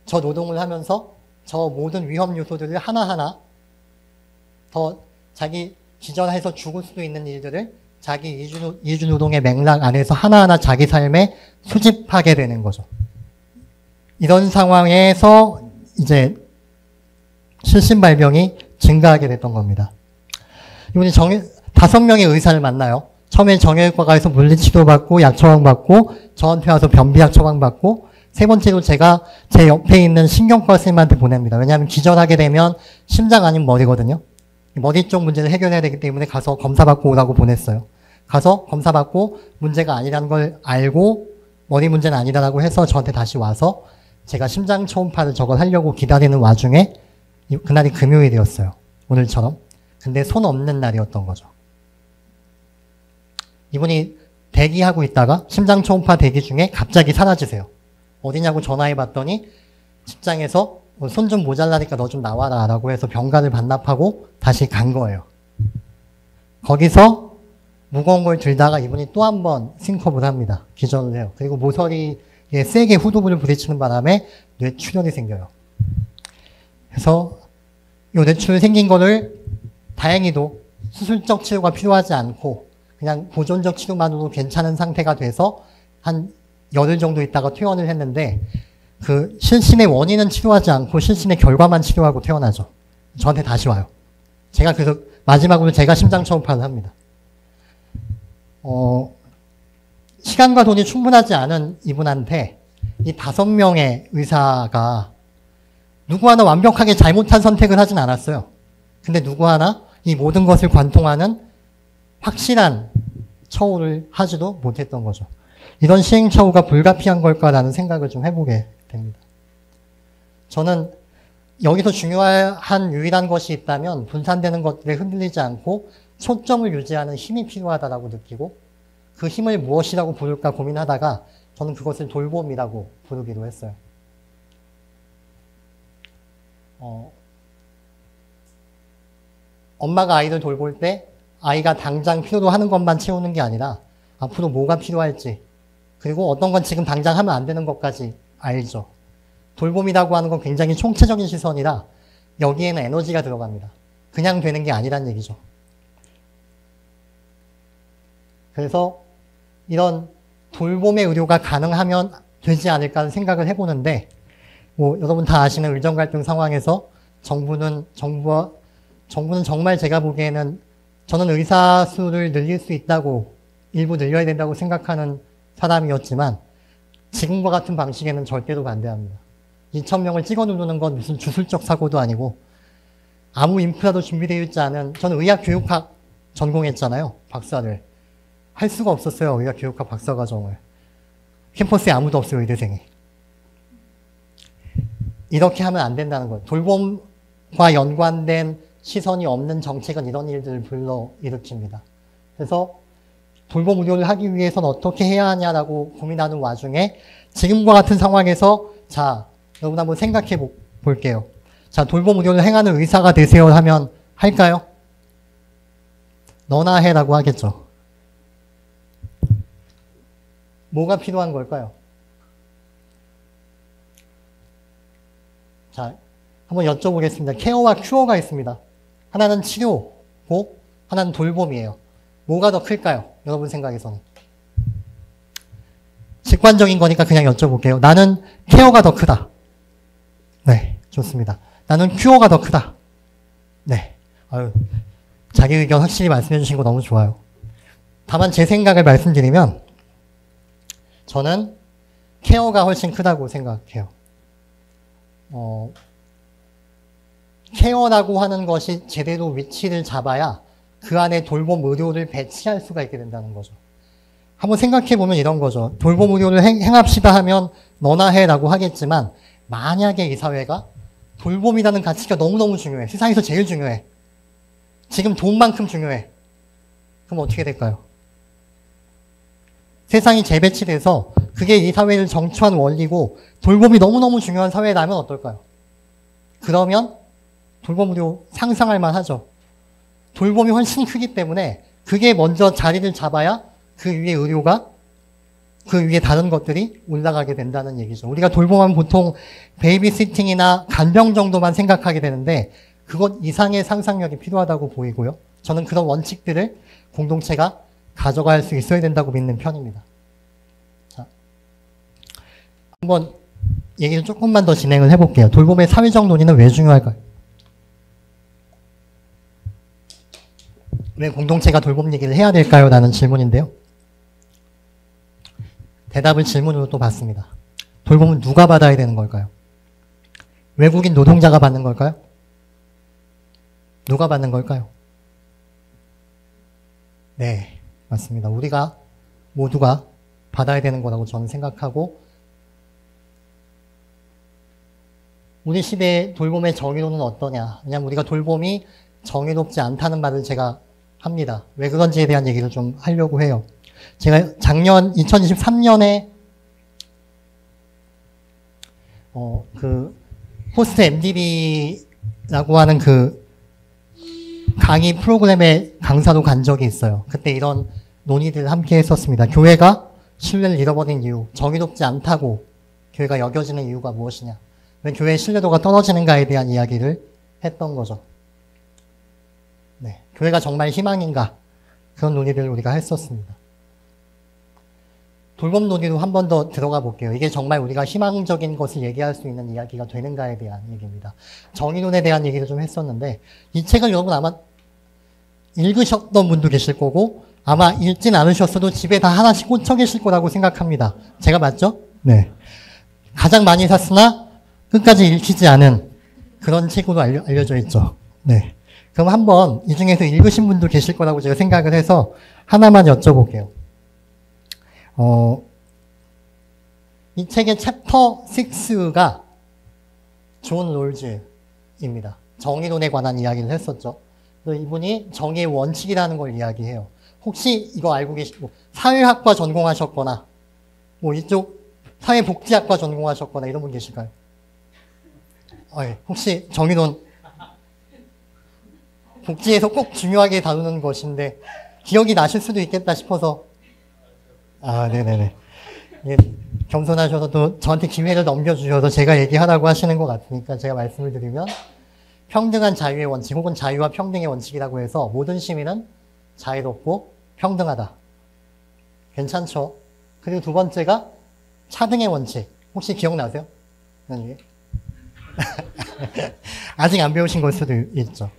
저 노동을 하면서 저 모든 위험 요소들을 하나하나 더 자기 기절해서 죽을 수도 있는 일들을 자기 이주 노동의 맥락 안에서 하나하나 자기 삶에 수집하게 되는 거죠. 이런 상황에서 이제 실신발병이 증가하게 됐던 겁니다. 이분이 5명의 의사를 만나요. 처음에 정형외과 가서 물리치료 받고 약 처방 받고 저한테 와서 변비약 처방 받고, 세 번째로 제가 제 옆에 있는 신경과 선생님한테 보냅니다. 왜냐하면 기절하게 되면 심장 아니면 머리거든요. 머리 쪽 문제를 해결해야 되기 때문에 가서 검사받고 오라고 보냈어요. 가서 검사받고 문제가 아니라는 걸 알고 머리 문제는 아니다라고 해서 저한테 다시 와서 제가 심장 초음파를 저걸 하려고 기다리는 와중에 그날이 금요일이었어요. 오늘처럼. 근데 손 없는 날이었던 거죠. 이분이 대기하고 있다가 심장 초음파 대기 중에 갑자기 사라지세요. 어디냐고 전화해 봤더니 직장에서 손 좀 모자라니까 너 좀 나와라 라고 해서 병가를 반납하고 다시 간 거예요. 거기서 무거운 걸 들다가 이분이 또 한 번 싱크업을 합니다. 기절을 해요. 그리고 모서리에 세게 후두부를 부딪히는 바람에 뇌출혈이 생겨요. 그래서 이 뇌출혈이 생긴 거를 다행히도 수술적 치료가 필요하지 않고 그냥 보존적 치료만으로 괜찮은 상태가 돼서 한 열흘 정도 있다가 퇴원을 했는데, 그 실신의 원인은 치료하지 않고 실신의 결과만 치료하고 퇴원하죠. 저한테 다시 와요. 제가 그래서 마지막으로 제가 심장 초음파를 합니다. 시간과 돈이 충분하지 않은 이분한테 이 5명의 의사가 누구 하나 완벽하게 잘못한 선택을 하진 않았어요. 근데 누구 하나 이 모든 것을 관통하는 확실한 처우를 하지도 못했던 거죠. 이런 시행착오가 불가피한 걸까라는 생각을 좀 해보게 됩니다. 저는 여기서 중요한 유일한 것이 있다면 분산되는 것들에 흔들리지 않고 초점을 유지하는 힘이 필요하다고 느끼고, 그 힘을 무엇이라고 부를까 고민하다가 저는 그것을 돌봄이라고 부르기로 했어요. 엄마가 아이를 돌볼 때 아이가 당장 필요로 하는 것만 채우는 게 아니라 앞으로 뭐가 필요할지, 그리고 어떤 건 지금 당장 하면 안 되는 것까지 알죠. 돌봄이라고 하는 건 굉장히 총체적인 시선이라 여기에는 에너지가 들어갑니다. 그냥 되는 게 아니란 얘기죠. 그래서 이런 돌봄의 의료가 가능하면 되지 않을까 하는 생각을 해보는데, 여러분 다 아시는 의정 갈등 상황에서 정부는 정말 제가 보기에는, 저는 의사 수를 늘릴 수 있다고, 일부 늘려야 된다고 생각하는 사람이었지만 지금과 같은 방식에는 절대로 반대합니다. 2,000명을 찍어 누르는 건 무슨 주술적 사고도 아니고 아무 인프라도 준비되어 있지 않은, 저는 의학교육학 전공했잖아요. 박사를. 할 수가 없었어요. 의학 교육학 박사과정을. 캠퍼스에 아무도 없어요. 의대생이. 이렇게 하면 안 된다는 거예요. 돌봄과 연관된 시선이 없는 정책은 이런 일들을 불러일으킵니다. 그래서 돌봄 의료를 하기 위해서는 어떻게 해야 하냐라고 고민하는 와중에 지금과 같은 상황에서 자, 여러분 한번 생각해 볼게요. 자, 돌봄 의료를 행하는 의사가 되세요 하면 할까요? 너나 해라고 하겠죠. 뭐가 필요한 걸까요? 자, 한번 여쭤보겠습니다. 케어와 큐어가 있습니다. 하나는 치료고 하나는 돌봄이에요. 뭐가 더 클까요? 여러분 생각에서는. 직관적인 거니까 그냥 여쭤볼게요. 나는 케어가 더 크다. 네, 좋습니다. 나는 큐어가 더 크다. 네. 아유, 자기 의견 확실히 말씀해 주신 거 너무 좋아요. 다만 제 생각을 말씀드리면 저는 케어가 훨씬 크다고 생각해요. 케어라고 하는 것이 제대로 위치를 잡아야 그 안에 돌봄 의료를 배치할 수가 있게 된다는 거죠. 한번 생각해 보면 이런 거죠. 돌봄 의료를 행합시다 하면 너나 해라고 하겠지만 만약에 이 사회가 돌봄이라는 가치가 너무너무 중요해. 세상에서 제일 중요해. 지금 돈만큼 중요해. 그럼 어떻게 될까요? 세상이 재배치돼서 그게 이 사회를 정초한 원리고 돌봄이 너무너무 중요한 사회라면 어떨까요? 그러면 돌봄 의료 상상할 만하죠. 돌봄이 훨씬 크기 때문에 그게 먼저 자리를 잡아야 그 위에 의료가 그 위에 다른 것들이 올라가게 된다는 얘기죠. 우리가 돌봄하면 보통 베이비시팅이나 간병 정도만 생각하게 되는데 그것 이상의 상상력이 필요하다고 보이고요. 저는 그런 원칙들을 공동체가 가져갈 수 있어야 된다고 믿는 편입니다. 자, 한번 얘기를 조금만 더 진행을 해볼게요. 돌봄의 사회적 논의는 왜 중요할까요? 왜 공동체가 돌봄 얘기를 해야 될까요? 라는 질문인데요. 대답을 질문으로 또 받습니다. 돌봄은 누가 받아야 되는 걸까요? 외국인 노동자가 받는 걸까요? 누가 받는 걸까요? 네, 맞습니다. 우리가 모두가 받아야 되는 거라고 저는 생각하고 우리 시대의 돌봄의 정의로는 어떠냐. 왜냐하면 우리가 돌봄이 정의롭지 않다는 말을 제가 합니다. 왜 그런지에 대한 얘기를 좀 하려고 해요. 제가 작년 2023년에 그 포스트 MDB라고 하는 그 강의 프로그램에 강사로 간 적이 있어요. 그때 이런 논의들을 함께 했었습니다. 교회가 신뢰를 잃어버린 이유, 정의롭지 않다고 교회가 여겨지는 이유가 무엇이냐. 왜 교회의 신뢰도가 떨어지는가에 대한 이야기를 했던 거죠. 네, 교회가 정말 희망인가? 그런 논의를 우리가 했었습니다. 돌봄 논의로 한 번 더 들어가 볼게요. 이게 정말 우리가 희망적인 것을 얘기할 수 있는 이야기가 되는가에 대한 얘기입니다. 정의론에 대한 얘기를 좀 했었는데 이 책을 여러분 아마 읽으셨던 분도 계실 거고 아마 읽진 않으셨어도 집에 다 하나씩 꽂혀 계실 거라고 생각합니다. 제가 맞죠? 네. 가장 많이 샀으나 끝까지 읽히지 않은 그런 책으로 알려져 있죠. 네. 그럼 한번 이 중에서 읽으신 분도 계실 거라고 제가 생각을 해서 하나만 여쭤볼게요. 이 책의 챕터 6가 존 롤즈입니다. 정의론에 관한 이야기를 했었죠. 그래서 이분이 정의의 원칙이라는 걸 이야기해요. 혹시 이거 알고 계시고 사회학과 전공하셨거나 뭐 이쪽 사회복지학과 전공하셨거나 이런 분 계실까요? 네. 혹시 정의론 복지에서 꼭 중요하게 다루는 것인데 기억이 나실 수도 있겠다 싶어서 아, 네네네. 예, 겸손하셔서 또 저한테 기회를 넘겨주셔서 제가 얘기하라고 하시는 것 같으니까 제가 말씀을 드리면 평등한 자유의 원칙 혹은 자유와 평등의 원칙이라고 해서 모든 시민은 자유롭고 평등하다. 괜찮죠? 그리고 두 번째가 차등의 원칙. 혹시 기억나세요? 아직 안 배우신 걸 수도 있죠.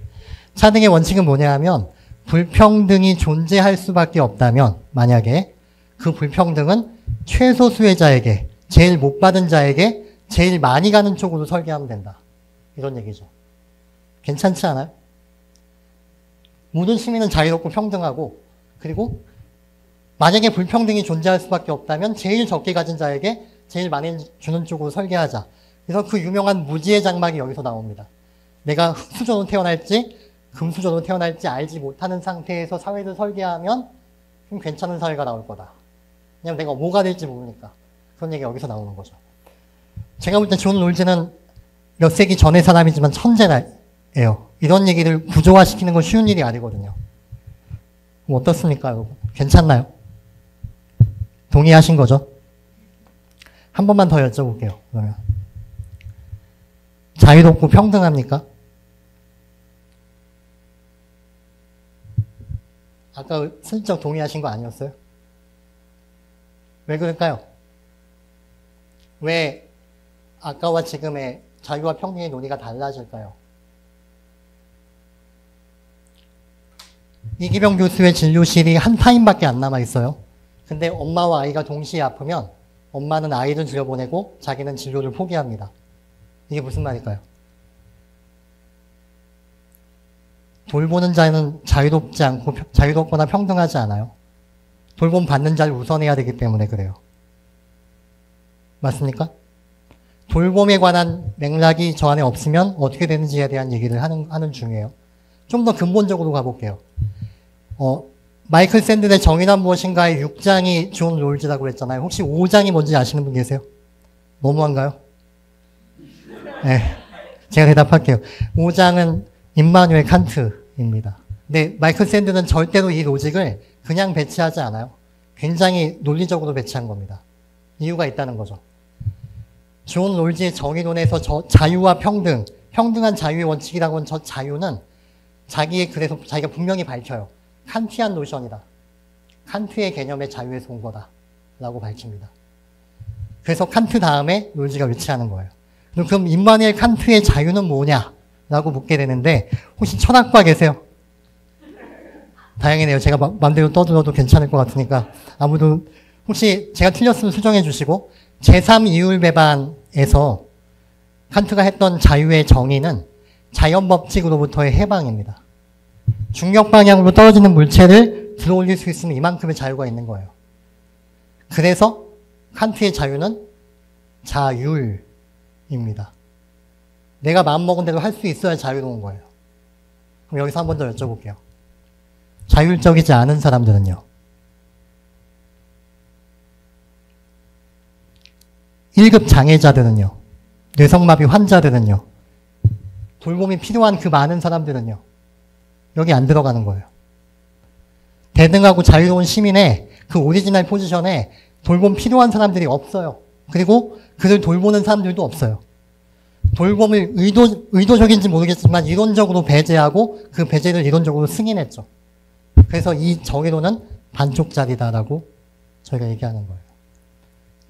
차등의 원칙은 뭐냐 하면 불평등이 존재할 수밖에 없다면 만약에 그 불평등은 최소 수혜자에게, 제일 못 받은 자에게 제일 많이 가는 쪽으로 설계하면 된다. 이런 얘기죠. 괜찮지 않아요? 모든 시민은 자유롭고 평등하고, 그리고 만약에 불평등이 존재할 수밖에 없다면 제일 적게 가진 자에게 제일 많이 주는 쪽으로 설계하자. 그래서 그 유명한 무지의 장막이 여기서 나옵니다. 내가 흙수저로 태어날지 금수저로 태어날지 알지 못하는 상태에서 사회를 설계하면 좀 괜찮은 사회가 나올 거다. 왜냐면 내가 뭐가 될지 모르니까. 그런 얘기가 여기서 나오는 거죠. 제가 볼 때 존 롤즈는 몇 세기 전의 사람이지만 천재예요. 이런 얘기를 구조화시키는 건 쉬운 일이 아니거든요. 뭐 어떻습니까, 여러분? 괜찮나요? 동의하신 거죠? 한 번만 더 여쭤볼게요, 그러면. 자유롭고 평등합니까? 아까 슬쩍 동의하신 거 아니었어요? 왜 그럴까요? 왜 아까와 지금의 자유와 평등의 논의가 달라질까요? 이기병 교수의 진료실이 한 타임밖에 안 남아 있어요. 근데 엄마와 아이가 동시에 아프면 엄마는 아이를 들여보내고 자기는 진료를 포기합니다. 이게 무슨 말일까요? 돌보는 자는 자유롭지 않고 자유롭거나 평등하지 않아요. 돌봄 받는 자를 우선해야 되기 때문에 그래요. 맞습니까? 돌봄에 관한 맥락이 저 안에 없으면 어떻게 되는지에 대한 얘기를 하는 중이에요. 좀 더 근본적으로 가볼게요. 마이클 샌든의 정의란 무엇인가의 6장이 존 롤즈라고 했잖아요. 혹시 5장이 뭔지 아시는 분 계세요? 너무한가요? 네, 제가 대답할게요. 5장은 임마누엘 칸트입니다. 근데 마이클 샌든은 절대로 이 로직을 그냥 배치하지 않아요. 굉장히 논리적으로 배치한 겁니다. 이유가 있다는 거죠. 존 롤즈의 정의론에서 자유와 평등, 평등한 자유의 원칙이라고 하는 저 자유는 그래서 자기가 분명히 밝혀요. 칸티안 노션이다. 칸트의 개념의 자유에서 온 거다. 라고 밝힙니다. 그래서 칸트 다음에 롤즈가 위치하는 거예요. 그럼 임마누엘 칸트의 자유는 뭐냐? 라고 묻게 되는데, 혹시 철학과 계세요? 다행이네요. 제가 맘대로 떠들어도 괜찮을 것 같으니까. 아무도, 혹시 제가 틀렸으면 수정해 주시고, 제3이율배반에서 칸트가 했던 자유의 정의는 자연법칙으로부터의 해방입니다. 중력 방향으로 떨어지는 물체를 들어올릴 수 있으면 이만큼의 자유가 있는 거예요. 그래서 칸트의 자유는 자율입니다. 내가 마음먹은 대로 할 수 있어야 자유로운 거예요. 그럼 여기서 한 번 더 여쭤볼게요. 자율적이지 않은 사람들은요? 1급 장애자들은요? 뇌성마비 환자들은요? 돌봄이 필요한 그 많은 사람들은요? 여기 안 들어가는 거예요. 대등하고 자유로운 시민의 그 오리지널 포지션에 돌봄 필요한 사람들이 없어요. 그리고 그들 돌보는 사람들도 없어요. 돌봄을 의도적인지 모르겠지만 이론적으로 배제하고 그 배제를 이론적으로 승인했죠. 그래서 이 정의론은 반쪽짜리다라고 저희가 얘기하는 거예요.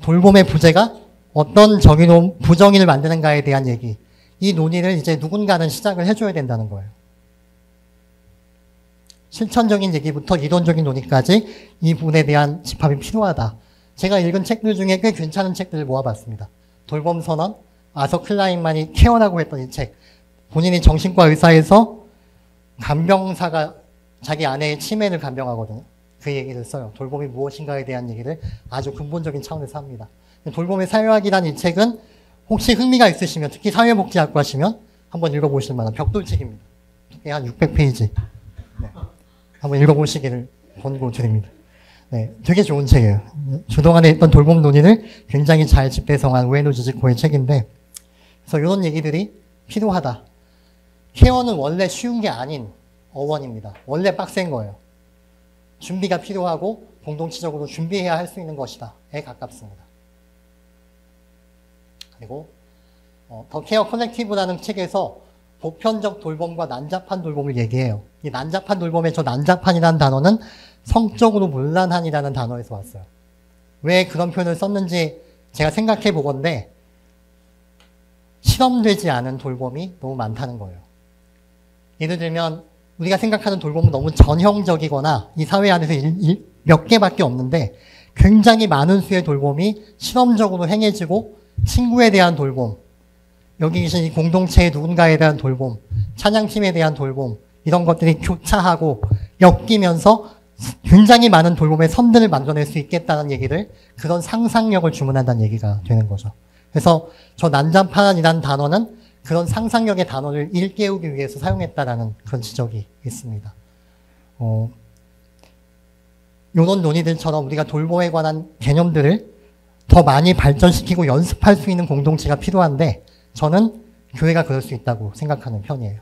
돌봄의 부재가 어떤 정의론, 부정의를 만드는가에 대한 얘기, 이 논의를 이제 누군가는 시작을 해줘야 된다는 거예요. 실천적인 얘기부터 이론적인 논의까지 이 부분에 대한 집합이 필요하다. 제가 읽은 책들 중에 꽤 괜찮은 책들을 모아봤습니다. 돌봄선언, 아서 클라인만이 케어라고 했던 이 책. 본인이 정신과 의사에서 간병사가 자기 아내의 치매를 간병하거든요. 그 얘기를 써요. 돌봄이 무엇인가에 대한 얘기를 아주 근본적인 차원에서 합니다. 돌봄의 사회학이라는 이 책은 혹시 흥미가 있으시면, 특히 사회복지학과 하시면 한번 읽어보실 만한 벽돌책입니다. 한 600페이지. 네. 한번 읽어보시기를 권고드립니다. 네, 되게 좋은 책이에요. 그동안에 했던 돌봄 논의를 굉장히 잘 집대성한 우에노 지지코의 책인데, 그래서 이런 얘기들이 필요하다. 케어는 원래 쉬운 게 아닌 어원입니다. 원래 빡센 거예요. 준비가 필요하고 공동체적으로 준비해야 할 수 있는 것이다에 가깝습니다. 그리고 더 케어 컬렉티브라는 책에서 보편적 돌봄과 난잡한 돌봄을 얘기해요. 이 난잡한 돌봄의 저 난잡한이라는 단어는 성적으로 문란한이라는 단어에서 왔어요. 왜 그런 표현을 썼는지 제가 생각해 보건데, 실험되지 않은 돌봄이 너무 많다는 거예요. 예를 들면 우리가 생각하는 돌봄은 너무 전형적이거나 이 사회 안에서 몇 개밖에 없는데, 굉장히 많은 수의 돌봄이 실험적으로 행해지고, 친구에 대한 돌봄, 여기 계신 이 공동체의 누군가에 대한 돌봄, 찬양팀에 대한 돌봄, 이런 것들이 교차하고 엮이면서 굉장히 많은 돌봄의 선들을 만들어낼 수 있겠다는 얘기를, 그런 상상력을 주문한다는 얘기가 되는 거죠. 그래서 저 난장판이라는 단어는 그런 상상력의 단어를 일깨우기 위해서 사용했다라는 그런 지적이 있습니다. 이런 논의들처럼 우리가 돌봄에 관한 개념들을 더 많이 발전시키고 연습할 수 있는 공동체가 필요한데, 저는 교회가 그럴 수 있다고 생각하는 편이에요.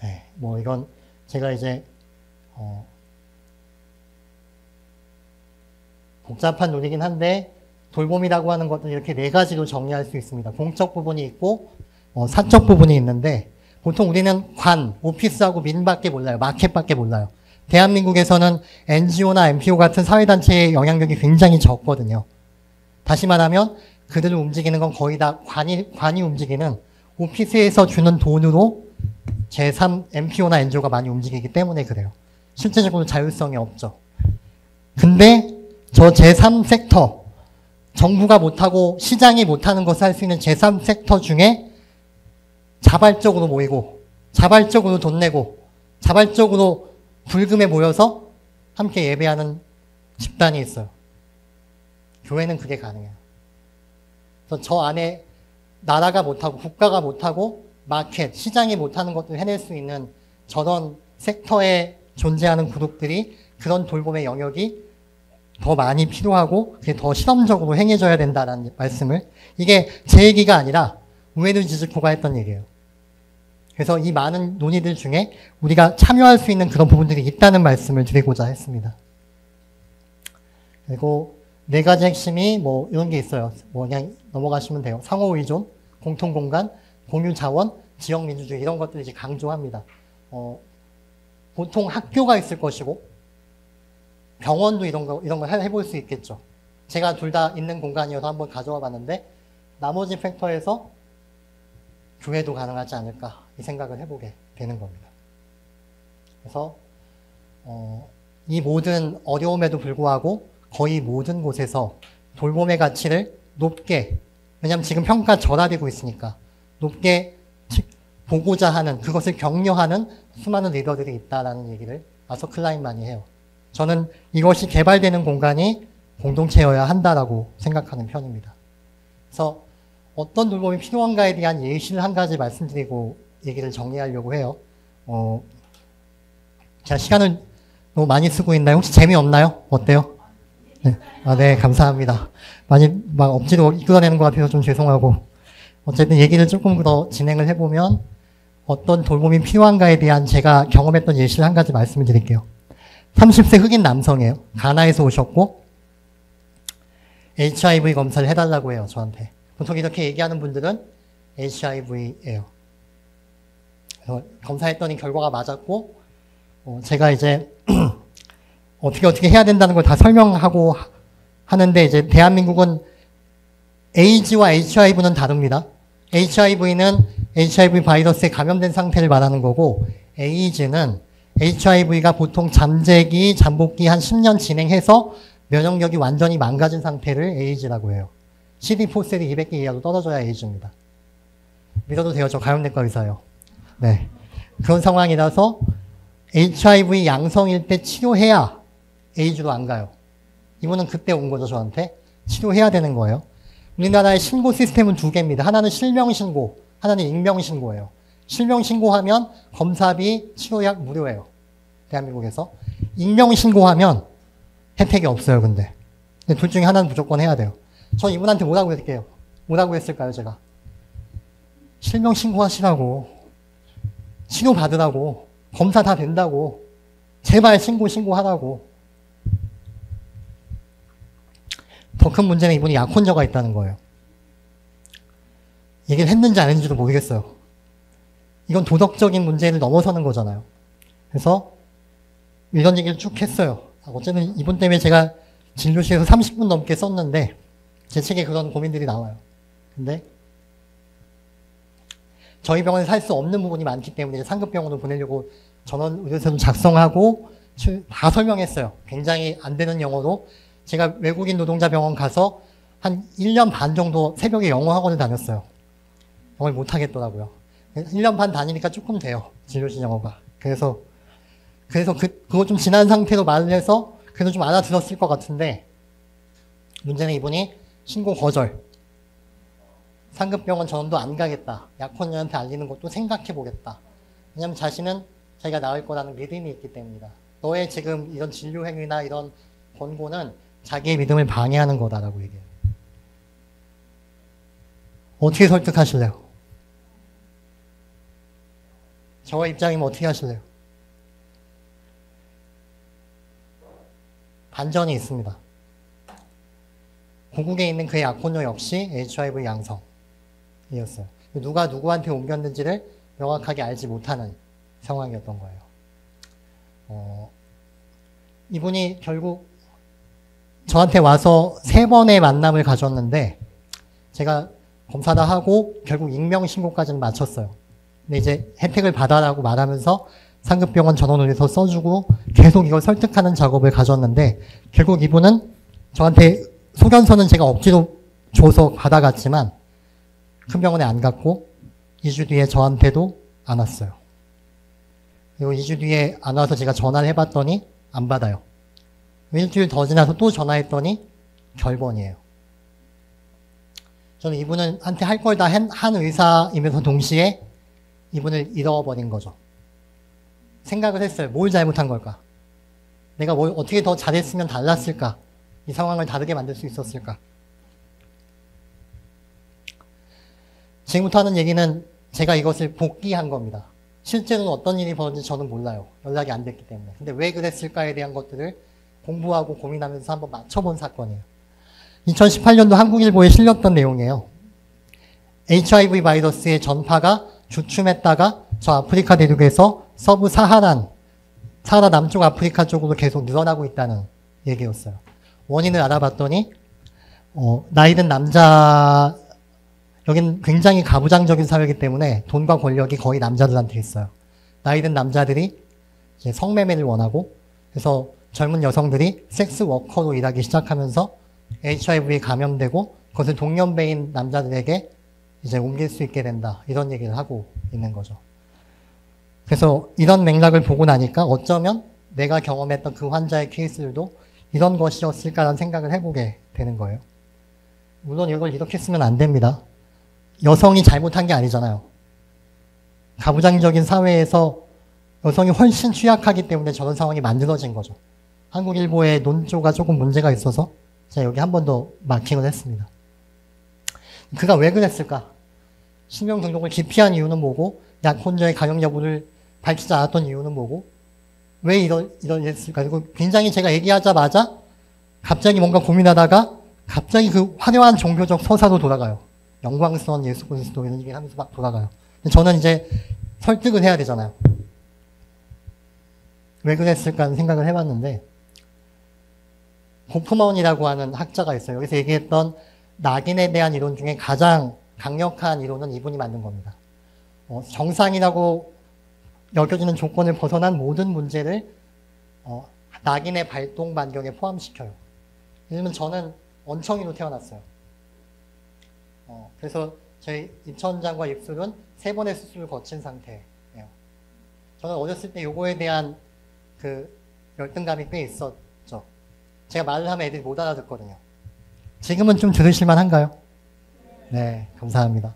네, 뭐 이건 제가 이제 복잡한 논의긴 한데, 돌봄이라고 하는 것은 이렇게 네 가지로 정리할 수 있습니다. 공적 부분이 있고 사적 부분이 있는데, 보통 우리는 관, 오피스하고 민밖에 몰라요. 마켓밖에 몰라요. 대한민국에서는 NGO나 NPO 같은 사회단체의 영향력이 굉장히 적거든요. 다시 말하면 그들을 움직이는 건 거의 다 관이 움직이는, 오피스에서 주는 돈으로 제3 NPO나 NGO가 많이 움직이기 때문에 그래요. 실제적으로 자율성이 없죠. 근데 저 제3 섹터, 정부가 못하고 시장이 못하는 것을 할 수 있는 제3 섹터 중에 자발적으로 모이고, 자발적으로 돈 내고, 자발적으로 불금에 모여서 함께 예배하는 집단이 있어요. 교회는 그게 가능해요. 그래서 저 안에 나라가 못하고, 국가가 못하고, 마켓, 시장이 못하는 것들을 해낼 수 있는 저런 섹터에 존재하는 그룹들이, 그런 돌봄의 영역이 더 많이 필요하고 그게 더 실험적으로 행해져야 된다는 말씀을, 이게 제 얘기가 아니라 우에누 지즈코가 했던 얘기예요. 그래서 이 많은 논의들 중에 우리가 참여할 수 있는 그런 부분들이 있다는 말씀을 드리고자 했습니다. 그리고 네 가지 핵심이 뭐 이런 게 있어요. 뭐 그냥 넘어가시면 돼요. 상호의존, 공통공간, 공유자원, 지역민주주의, 이런 것들을 이제 강조합니다. 보통 학교가 있을 것이고, 병원도 이런 걸 해볼 수 있겠죠. 제가 둘 다 있는 공간이어서 한번 가져와 봤는데, 나머지 팩터에서 교회도 가능하지 않을까, 이 생각을 해보게 되는 겁니다. 그래서 이 모든 어려움에도 불구하고 거의 모든 곳에서 돌봄의 가치를 높게, 왜냐하면 지금 평가 절하되고 있으니까 높게 보고자 하는, 그것을 격려하는 수많은 리더들이 있다라는 얘기를 아서 클라인만이 해요. 저는 이것이 개발되는 공간이 공동체여야 한다라고 생각하는 편입니다. 그래서 어떤 돌봄이 필요한가에 대한 예시를 한 가지 말씀드리고 얘기를 정리하려고 해요. 제가 시간을 너무 많이 쓰고 있나요? 혹시 재미없나요? 어때요? 네. 네, 감사합니다. 많이 막 억지로 이끌어내는 것 같아서 좀 죄송하고, 어쨌든 얘기를 조금 더 진행을 해보면 어떤 돌봄이 필요한가에 대한 제가 경험했던 예시를 한 가지 말씀을 드릴게요. 30세 흑인 남성이에요. 가나에서 오셨고 HIV 검사를 해달라고 해요, 저한테. 보통 이렇게 얘기하는 분들은 HIV예요. 그래서 검사했더니 결과가 맞았고, 제가 이제 어떻게 해야 된다는 걸 다 설명하고 하는데, 이제 대한민국은 에이즈와 HIV는 다릅니다. HIV는 HIV 바이러스에 감염된 상태를 말하는 거고, 에이즈는 HIV가 보통 잠재기, 잠복기 한 10년 진행해서 면역력이 완전히 망가진 상태를 에이즈라고 해요. CD4 셀이 200개 이하로 떨어져야 에이즈입니다. 믿어도 돼요. 저 감염내과 의사예요. 네. 그런 상황이라서 HIV 양성일 때 치료해야 에이즈로 안 가요. 이분은 그때 온 거죠, 저한테. 치료해야 되는 거예요. 우리나라의 신고 시스템은 두 개입니다. 하나는 실명신고, 하나는 익명신고예요. 실명신고하면 검사비, 치료약 무료예요. 대한민국에서. 익명신고하면 혜택이 없어요, 근데 둘 중에 하나는 무조건 해야 돼요. 전 이분한테 뭐라고 했을게요? 뭐라고 했을까요, 제가? 실명신고하시라고. 치료받으라고. 검사 다 된다고. 제발 신고하라고. 더 큰 문제는 이분이 약혼자가 있다는 거예요. 얘기를 했는지 안 했는지도 모르겠어요. 이건 도덕적인 문제를 넘어서는 거잖아요. 그래서 이런 얘기를 쭉 했어요. 어쨌든 이분 때문에 제가 진료실에서 30분 넘게 썼는데 제 책에 그런 고민들이 나와요. 근데 저희 병원에 살 수 없는 부분이 많기 때문에 상급병원으로 보내려고 전원 의료서도 작성하고 다 설명했어요. 굉장히 안 되는 영어로. 제가 외국인 노동자 병원 가서 한 1년 반 정도 새벽에 영어 학원을 다녔어요. 영어를 못 하겠더라고요. 1년 반 다니니까 조금 돼요. 진료실 영어가. 그래서 그거 좀 지난 상태로 말을 해서 그래도 좀 알아들었을 것 같은데, 문제는 이분이 신고 거절. 상급병원 전원도 안 가겠다. 약혼녀한테 알리는 것도 생각해 보겠다. 왜냐면 자신은 자기가 나을 거라는 믿음이 있기 때문이다. 너의 지금 이런 진료 행위나 이런 권고는 자기의 믿음을 방해하는 거다라고 얘기해요. 어떻게 설득하실래요? 저의 입장이면 어떻게 하실래요? 반전이 있습니다. 고국에 있는 그의 약혼녀 역시 HIV 양성이었어요. 누가 누구한테 옮겼는지를 명확하게 알지 못하는 상황이었던 거예요. 이분이 결국 저한테 와서 3번의 만남을 가졌는데, 제가 검사 다 하고 결국 익명신고까지는 마쳤어요. 근데 이제 혜택을 받아라고 말하면서 상급병원 전원을 써주고 계속 이걸 설득하는 작업을 가졌는데, 결국 이분은 저한테 소견서는 제가 억지로 줘서 받아갔지만 큰 병원에 안 갔고 2주 뒤에 저한테도 안 왔어요. 그리고 2주 뒤에 안 와서 제가 전화를 해봤더니 안 받아요. 일주일 더 지나서 또 전화했더니 결번이에요. 저는 이분은 한테 할 걸 다 한 의사이면서 동시에 이분을 잃어버린 거죠. 생각을 했어요. 뭘 잘못한 걸까? 내가 뭘 어떻게 더 잘했으면 달랐을까? 이 상황을 다르게 만들 수 있었을까? 지금부터 하는 얘기는 제가 이것을 복귀한 겁니다. 실제로는 어떤 일이 벌어진지 저는 몰라요. 연락이 안 됐기 때문에. 근데 왜 그랬을까에 대한 것들을 공부하고 고민하면서 한번 맞춰본 사건이에요. 2018년도 한국일보에 실렸던 내용이에요. HIV 바이러스의 전파가 주춤했다가 저 아프리카 대륙에서 서부 사하라 남쪽 아프리카 쪽으로 계속 늘어나고 있다는 얘기였어요. 원인을 알아봤더니 나이든 남자, 여긴 굉장히 가부장적인 사회이기 때문에 돈과 권력이 거의 남자들한테 있어요. 나이든 남자들이 이제 성매매를 원하고, 그래서 젊은 여성들이 섹스 워커로 일하기 시작하면서 HIV에 감염되고 그것을 동년배인 남자들에게 이제 옮길 수 있게 된다. 이런 얘기를 하고 있는 거죠. 그래서 이런 맥락을 보고 나니까 어쩌면 내가 경험했던 그 환자의 케이스들도 이런 것이었을까라는 생각을 해보게 되는 거예요. 물론 이걸 이렇게 쓰면 안 됩니다. 여성이 잘못한 게 아니잖아요. 가부장적인 사회에서 여성이 훨씬 취약하기 때문에 저런 상황이 만들어진 거죠. 한국일보의 논조가 조금 문제가 있어서 제가 여기 한 번 더 마킹을 했습니다. 그가 왜 그랬을까? 실명 등록을 기피한 이유는 뭐고, 약혼녀의 가용 여부를 밝히지 않았던 이유는 뭐고, 왜 이랬을까? 그리고 굉장히 제가 얘기하자마자 갑자기 뭔가 고민하다가 갑자기 그 화려한 종교적 서사로 돌아가요. 영광스러운 예수 그리스도 이런 얘기를 하면서 막 돌아가요. 저는 이제 설득을 해야 되잖아요. 왜 그랬을까 하는 생각을 해봤는데, 고프먼이라고 하는 학자가 있어요. 여기서 얘기했던 낙인에 대한 이론 중에 가장 강력한 이론은 이분이 만든 겁니다. 정상이라고 여겨지는 조건을 벗어난 모든 문제를 낙인의 발동 반경에 포함시켜요. 예를 들면 저는 원청이로 태어났어요. 그래서 저희 입천장과 입술은 3번의 수술을 거친 상태예요. 저는 어렸을 때 요거에 대한 그 열등감이 꽤 있었죠. 제가 말을 하면 애들이 못 알아듣거든요. 지금은 좀 들으실만 한가요? 네, 감사합니다.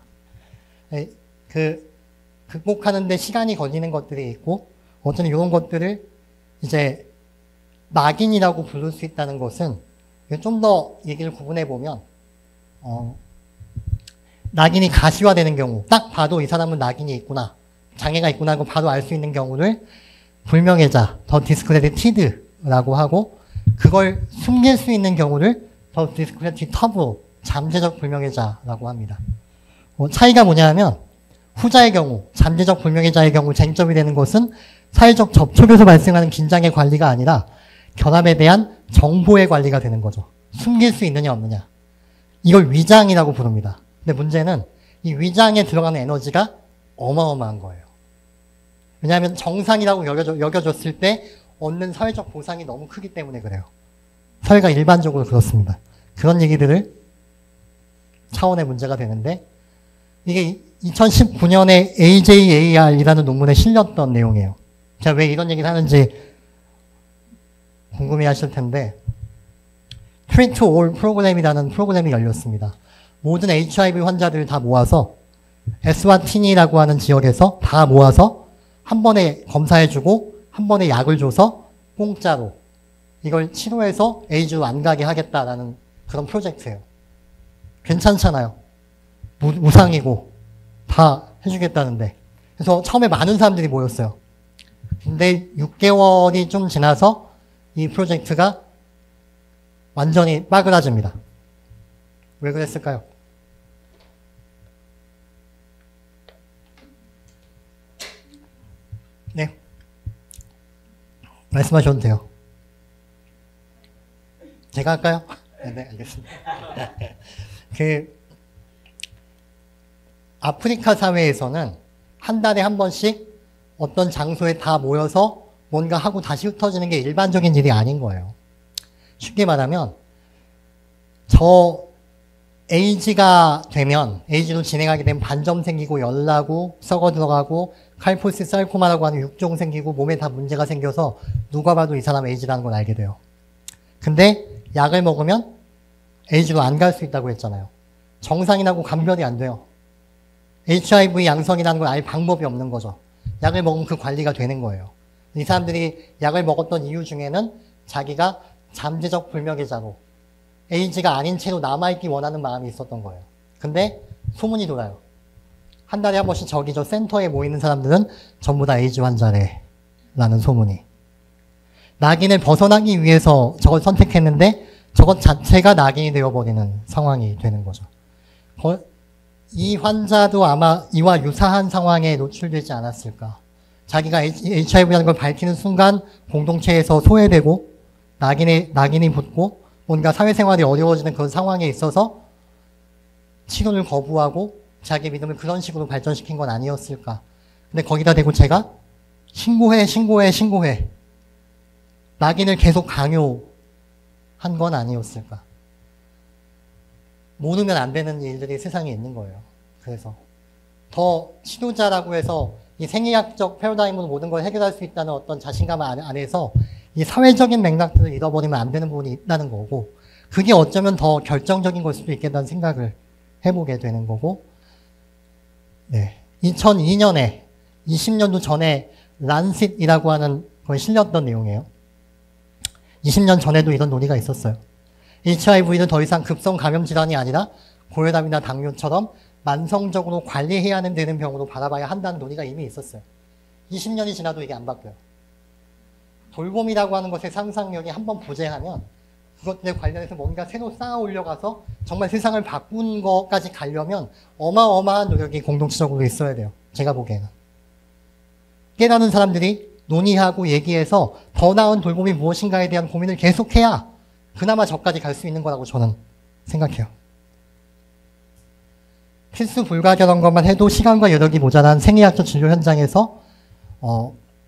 극복하는데 시간이 걸리는 것들이 있고, 어떤 이런 것들을 이제 낙인이라고 부를 수 있다는 것은 좀 더 얘기를 구분해보면, 낙인이 가시화되는 경우, 딱 봐도 이 사람은 낙인이 있구나, 장애가 있구나 하고 바로 알 수 있는 경우를 불명예자, 더 디스크레디티드라고 하고, 그걸 숨길 수 있는 경우를 더 디스크레디터블, 잠재적 불명예자라고 합니다. 차이가 뭐냐면, 후자의 경우, 잠재적 불명예자의 경우 쟁점이 되는 것은 사회적 접촉에서 발생하는 긴장의 관리가 아니라 결함에 대한 정보의 관리가 되는 거죠. 숨길 수 있느냐 없느냐. 이걸 위장이라고 부릅니다. 근데 문제는 이 위장에 들어가는 에너지가 어마어마한 거예요. 왜냐하면 정상이라고 여겨졌을 때 얻는 사회적 보상이 너무 크기 때문에 그래요. 사회가 일반적으로 그렇습니다. 그런 얘기들을 차원의 문제가 되는데, 이게 2019년에 AJAR이라는 논문에 실렸던 내용이에요. 제가 왜 이런 얘기를 하는지 궁금해 하실 텐데, Treat to All 프로그램이라는 프로그램이 열렸습니다. 모든 HIV 환자들을 다 모아서 에스와티니라고 하는 지역에서 다 모아서 한 번에 검사해주고 한 번에 약을 줘서 공짜로 이걸 치료해서 에이즈로 안 가게 하겠다라는 그런 프로젝트예요. 괜찮잖아요. 무상이고 다 해주겠다는데. 그래서 처음에 많은 사람들이 모였어요. 근데 6개월이 좀 지나서 이 프로젝트가 완전히 빠그라집니다. 왜 그랬을까요? 네. 말씀하셔도 돼요. 제가 할까요? 네, 알겠습니다. 아프리카 사회에서는 한 달에 한 번씩 어떤 장소에 다 모여서 뭔가 하고 다시 흩어지는 게 일반적인 일이 아닌 거예요. 쉽게 말하면, 에이즈가 되면, 에이즈로 진행하게 되면 반점 생기고 열나고 썩어 들어가고 칼포스 살코마라고 하는 육종 생기고 몸에 다 문제가 생겨서 누가 봐도 이 사람 에이즈라는 걸 알게 돼요. 근데 약을 먹으면 에이즈로 안 갈 수 있다고 했잖아요. 정상이 나고 감별이 안 돼요. HIV 양성이라는 걸 알 방법이 없는 거죠. 약을 먹으면 그 관리가 되는 거예요. 이 사람들이 약을 먹었던 이유 중에는 자기가 잠재적 불명예자로 에이즈가 아닌 채로 남아있기 원하는 마음이 있었던 거예요. 근데 소문이 돌아요. 한 달에 한 번씩 저기 저 센터에 모이는 사람들은 전부 다 에이즈 환자래 라는 소문이. 낙인을 벗어나기 위해서 저걸 선택했는데 저것 자체가 낙인이 되어버리는 상황이 되는 거죠. 이 환자도 아마 이와 유사한 상황에 노출되지 않았을까. 자기가 HIV라는 걸 밝히는 순간 공동체에서 소외되고 낙인이 붙고 뭔가 사회생활이 어려워지는 그런 상황에 있어서 치료를 거부하고 자기 믿음을 그런 식으로 발전시킨 건 아니었을까. 근데 거기다 대고 제가 신고해. 낙인을 계속 강요한 건 아니었을까. 모르면 안 되는 일들이 세상에 있는 거예요. 그래서 더 치료자라고 해서 이 생리학적 패러다임으로 모든 걸 해결할 수 있다는 어떤 자신감 안에서 이 사회적인 맥락들을 잃어버리면 안 되는 부분이 있다는 거고, 그게 어쩌면 더 결정적인 걸 수도 있겠다는 생각을 해보게 되는 거고, 네. 2002년에 20년도 전에 란싯이라고 하는 거에 실렸던 내용이에요. 20년 전에도 이런 논의가 있었어요. HIV는 더 이상 급성 감염 질환이 아니라 고혈압이나 당뇨처럼 만성적으로 관리해야 되는 병으로 바라봐야 한다는 논의가 이미 있었어요. 20년이 지나도 이게 안 바뀌어요. 돌봄이라고 하는 것의 상상력이 한번 부재하면 그것들에 관련해서 뭔가 새로 쌓아 올려가서 정말 세상을 바꾼 것까지 가려면 어마어마한 노력이 공동체적으로 있어야 돼요. 제가 보기에는. 깨닫는 사람들이 논의하고 얘기해서 더 나은 돌봄이 무엇인가에 대한 고민을 계속해야 그나마 저까지 갈 수 있는 거라고 저는 생각해요. 필수 불가결한 것만 해도 시간과 여력이 모자란 생리학적 진료 현장에서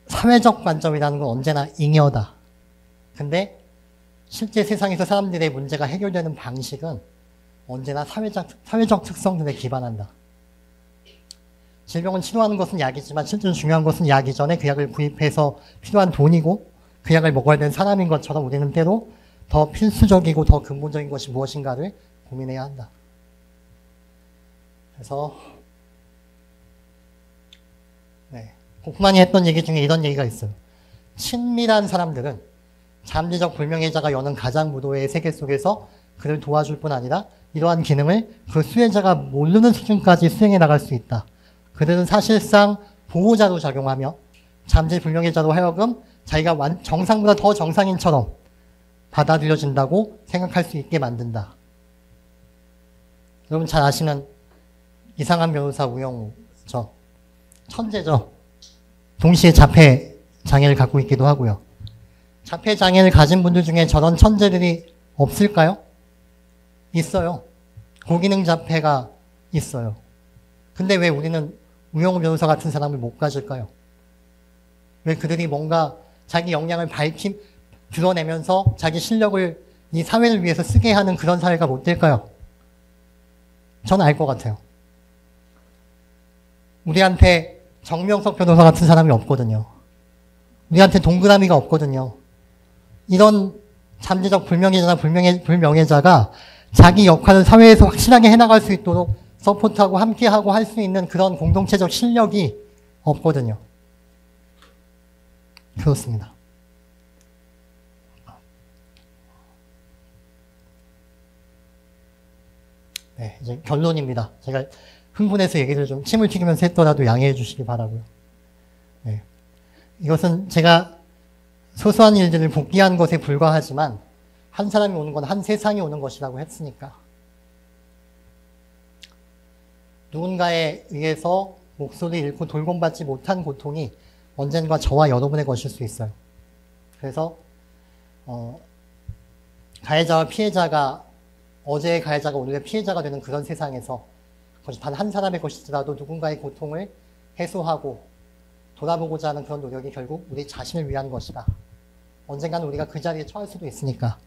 사회적 관점이라는 건 언제나 잉여다. 근데 실제 세상에서 사람들의 문제가 해결되는 방식은 언제나 사회적 특성들에 기반한다. 질병을 치료하는 것은 약이지만 실제로 중요한 것은 약 이전에 그 약을 구입해서 필요한 돈이고 그 약을 먹어야 되는 사람인 것처럼 우리는 때로 더 필수적이고 더 근본적인 것이 무엇인가를 고민해야 한다. 그래서 고프만이 했던 얘기 중에 이런 얘기가 있어요. 친밀한 사람들은 잠재적 불명예자가 여는 가장 무도의 세계 속에서 그를 도와줄 뿐 아니라 이러한 기능을 그 수혜자가 모르는 수준까지 수행해 나갈 수 있다. 그들은 사실상 보호자로 작용하며 잠재 불명예자로 하여금 자기가 정상보다 더 정상인처럼 받아들여진다고 생각할 수 있게 만든다. 여러분 잘 아시는 이상한 변호사 우영우죠. 천재죠. 동시에 자폐 장애를 갖고 있기도 하고요. 자폐 장애를 가진 분들 중에 저런 천재들이 없을까요? 있어요. 고기능 자폐가 있어요. 근데 왜 우리는 우영우 변호사 같은 사람을 못 가질까요? 왜 그들이 뭔가 자기 역량을 드러내면서 자기 실력을 이 사회를 위해서 쓰게 하는 그런 사회가 못 될까요? 저는 알 것 같아요. 우리한테 정명석 변호사 같은 사람이 없거든요. 우리한테 동그라미가 없거든요. 이런 잠재적 불명예자가 자기 역할을 사회에서 확실하게 해나갈 수 있도록 서포트하고 함께하고 할 수 있는 그런 공동체적 실력이 없거든요. 그렇습니다. 네, 이제 결론입니다. 제가 흥분해서 얘기를 좀 침을 튀기면서 했더라도 양해해 주시기 바라고요. 네. 이것은 제가 소소한 일들을 복귀한 것에 불과하지만 한 사람이 오는 건 한 세상이 오는 것이라고 했으니까 누군가에 의해서 목소리를 잃고 돌봄받지 못한 고통이 언젠가 저와 여러분의 것일 수 있어요. 그래서 가해자와 피해자가 어제의 가해자가 오늘의 피해자가 되는 그런 세상에서 단 한 사람의 것이더라도 누군가의 고통을 해소하고 돌아보고자 하는 그런 노력이 결국 우리 자신을 위한 것이다. 언젠가는 우리가 그 자리에 처할 수도 있으니까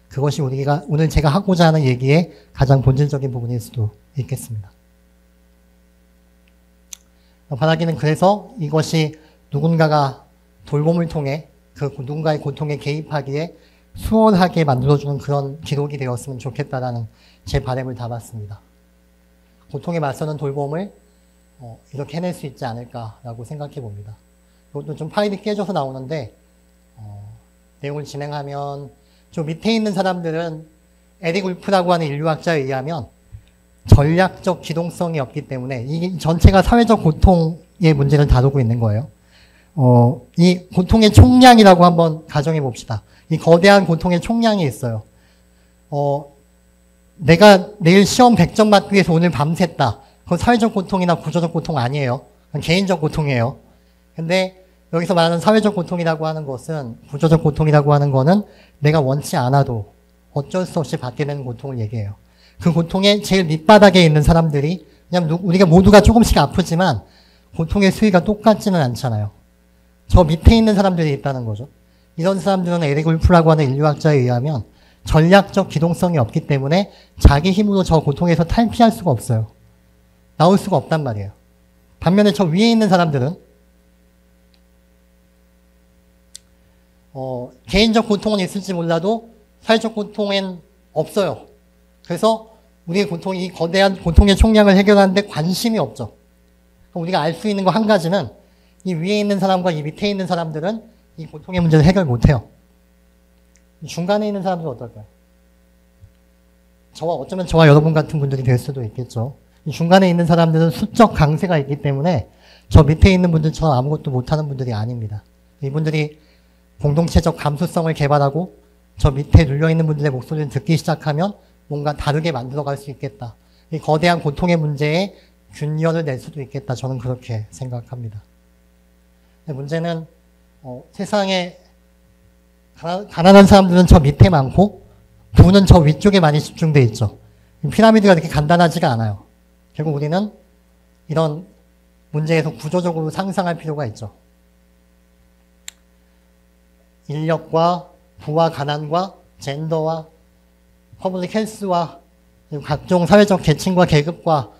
그것이 우리가 오늘 제가 하고자 하는 얘기의 가장 본질적인 부분일 수도 있겠습니다. 바라기는 그래서 이것이 누군가가 돌봄을 통해 그 누군가의 고통에 개입하기에 수월하게 만들어주는 그런 기록이 되었으면 좋겠다라는 제 바람을 담았습니다. 고통에 맞서는 돌봄을 이렇게 해낼 수 있지 않을까라고 생각해 봅니다. 이것도 좀 파일이 깨져서 나오는데 내용을 진행하면 좀 밑에 있는 사람들은 에릭 울프라고 하는 인류학자에 의하면 전략적 기동성이 없기 때문에 이 전체가 사회적 고통의 문제를 다루고 있는 거예요. 이 고통의 총량이라고 한번 가정해 봅시다. 이 거대한 고통의 총량이 있어요. 내가 내일 시험 100점 맞기 위해서 오늘 밤샜다. 그건 사회적 고통이나 구조적 고통 아니에요. 그건 개인적 고통이에요. 근데 여기서 말하는 사회적 고통이라고 하는 것은, 구조적 고통이라고 하는 거는 내가 원치 않아도 어쩔 수 없이 받게 되는 고통을 얘기해요. 그 고통의 제일 밑바닥에 있는 사람들이, 그냥 우리가 모두가 조금씩 아프지만 고통의 수위가 똑같지는 않잖아요. 저 밑에 있는 사람들이 있다는 거죠. 이런 사람들은 에릭 울프라고 하는 인류학자에 의하면 전략적 기동성이 없기 때문에 자기 힘으로 저 고통에서 탈피할 수가 없어요. 나올 수가 없단 말이에요. 반면에 저 위에 있는 사람들은 개인적 고통은 있을지 몰라도 사회적 고통은 없어요. 그래서 우리의 고통이, 이 거대한 고통의 총량을 해결하는데 관심이 없죠. 우리가 알 수 있는 거 한 가지는 이 위에 있는 사람과 이 밑에 있는 사람들은 이 고통의 문제를 해결 못해요. 중간에 있는 사람들은 어떨까요? 어쩌면 저와 여러분 같은 분들이 될 수도 있겠죠. 이 중간에 있는 사람들은 수적 강세가 있기 때문에 저 밑에 있는 분들처럼 아무것도 못하는 분들이 아닙니다. 이분들이 공동체적 감수성을 개발하고 저 밑에 눌려있는 분들의 목소리를 듣기 시작하면 뭔가 다르게 만들어갈 수 있겠다. 이 거대한 고통의 문제에 균열을 낼 수도 있겠다. 저는 그렇게 생각합니다. 문제는 세상에 가난한 사람들은 저 밑에 많고 부는 저 위쪽에 많이 집중돼 있죠. 피라미드가 이렇게 간단하지가 않아요. 결국 우리는 이런 문제에서 구조적으로 상상할 필요가 있죠. 인력과 부와 가난과 젠더와 퍼블릭 헬스와 각종 사회적 계층과 계급과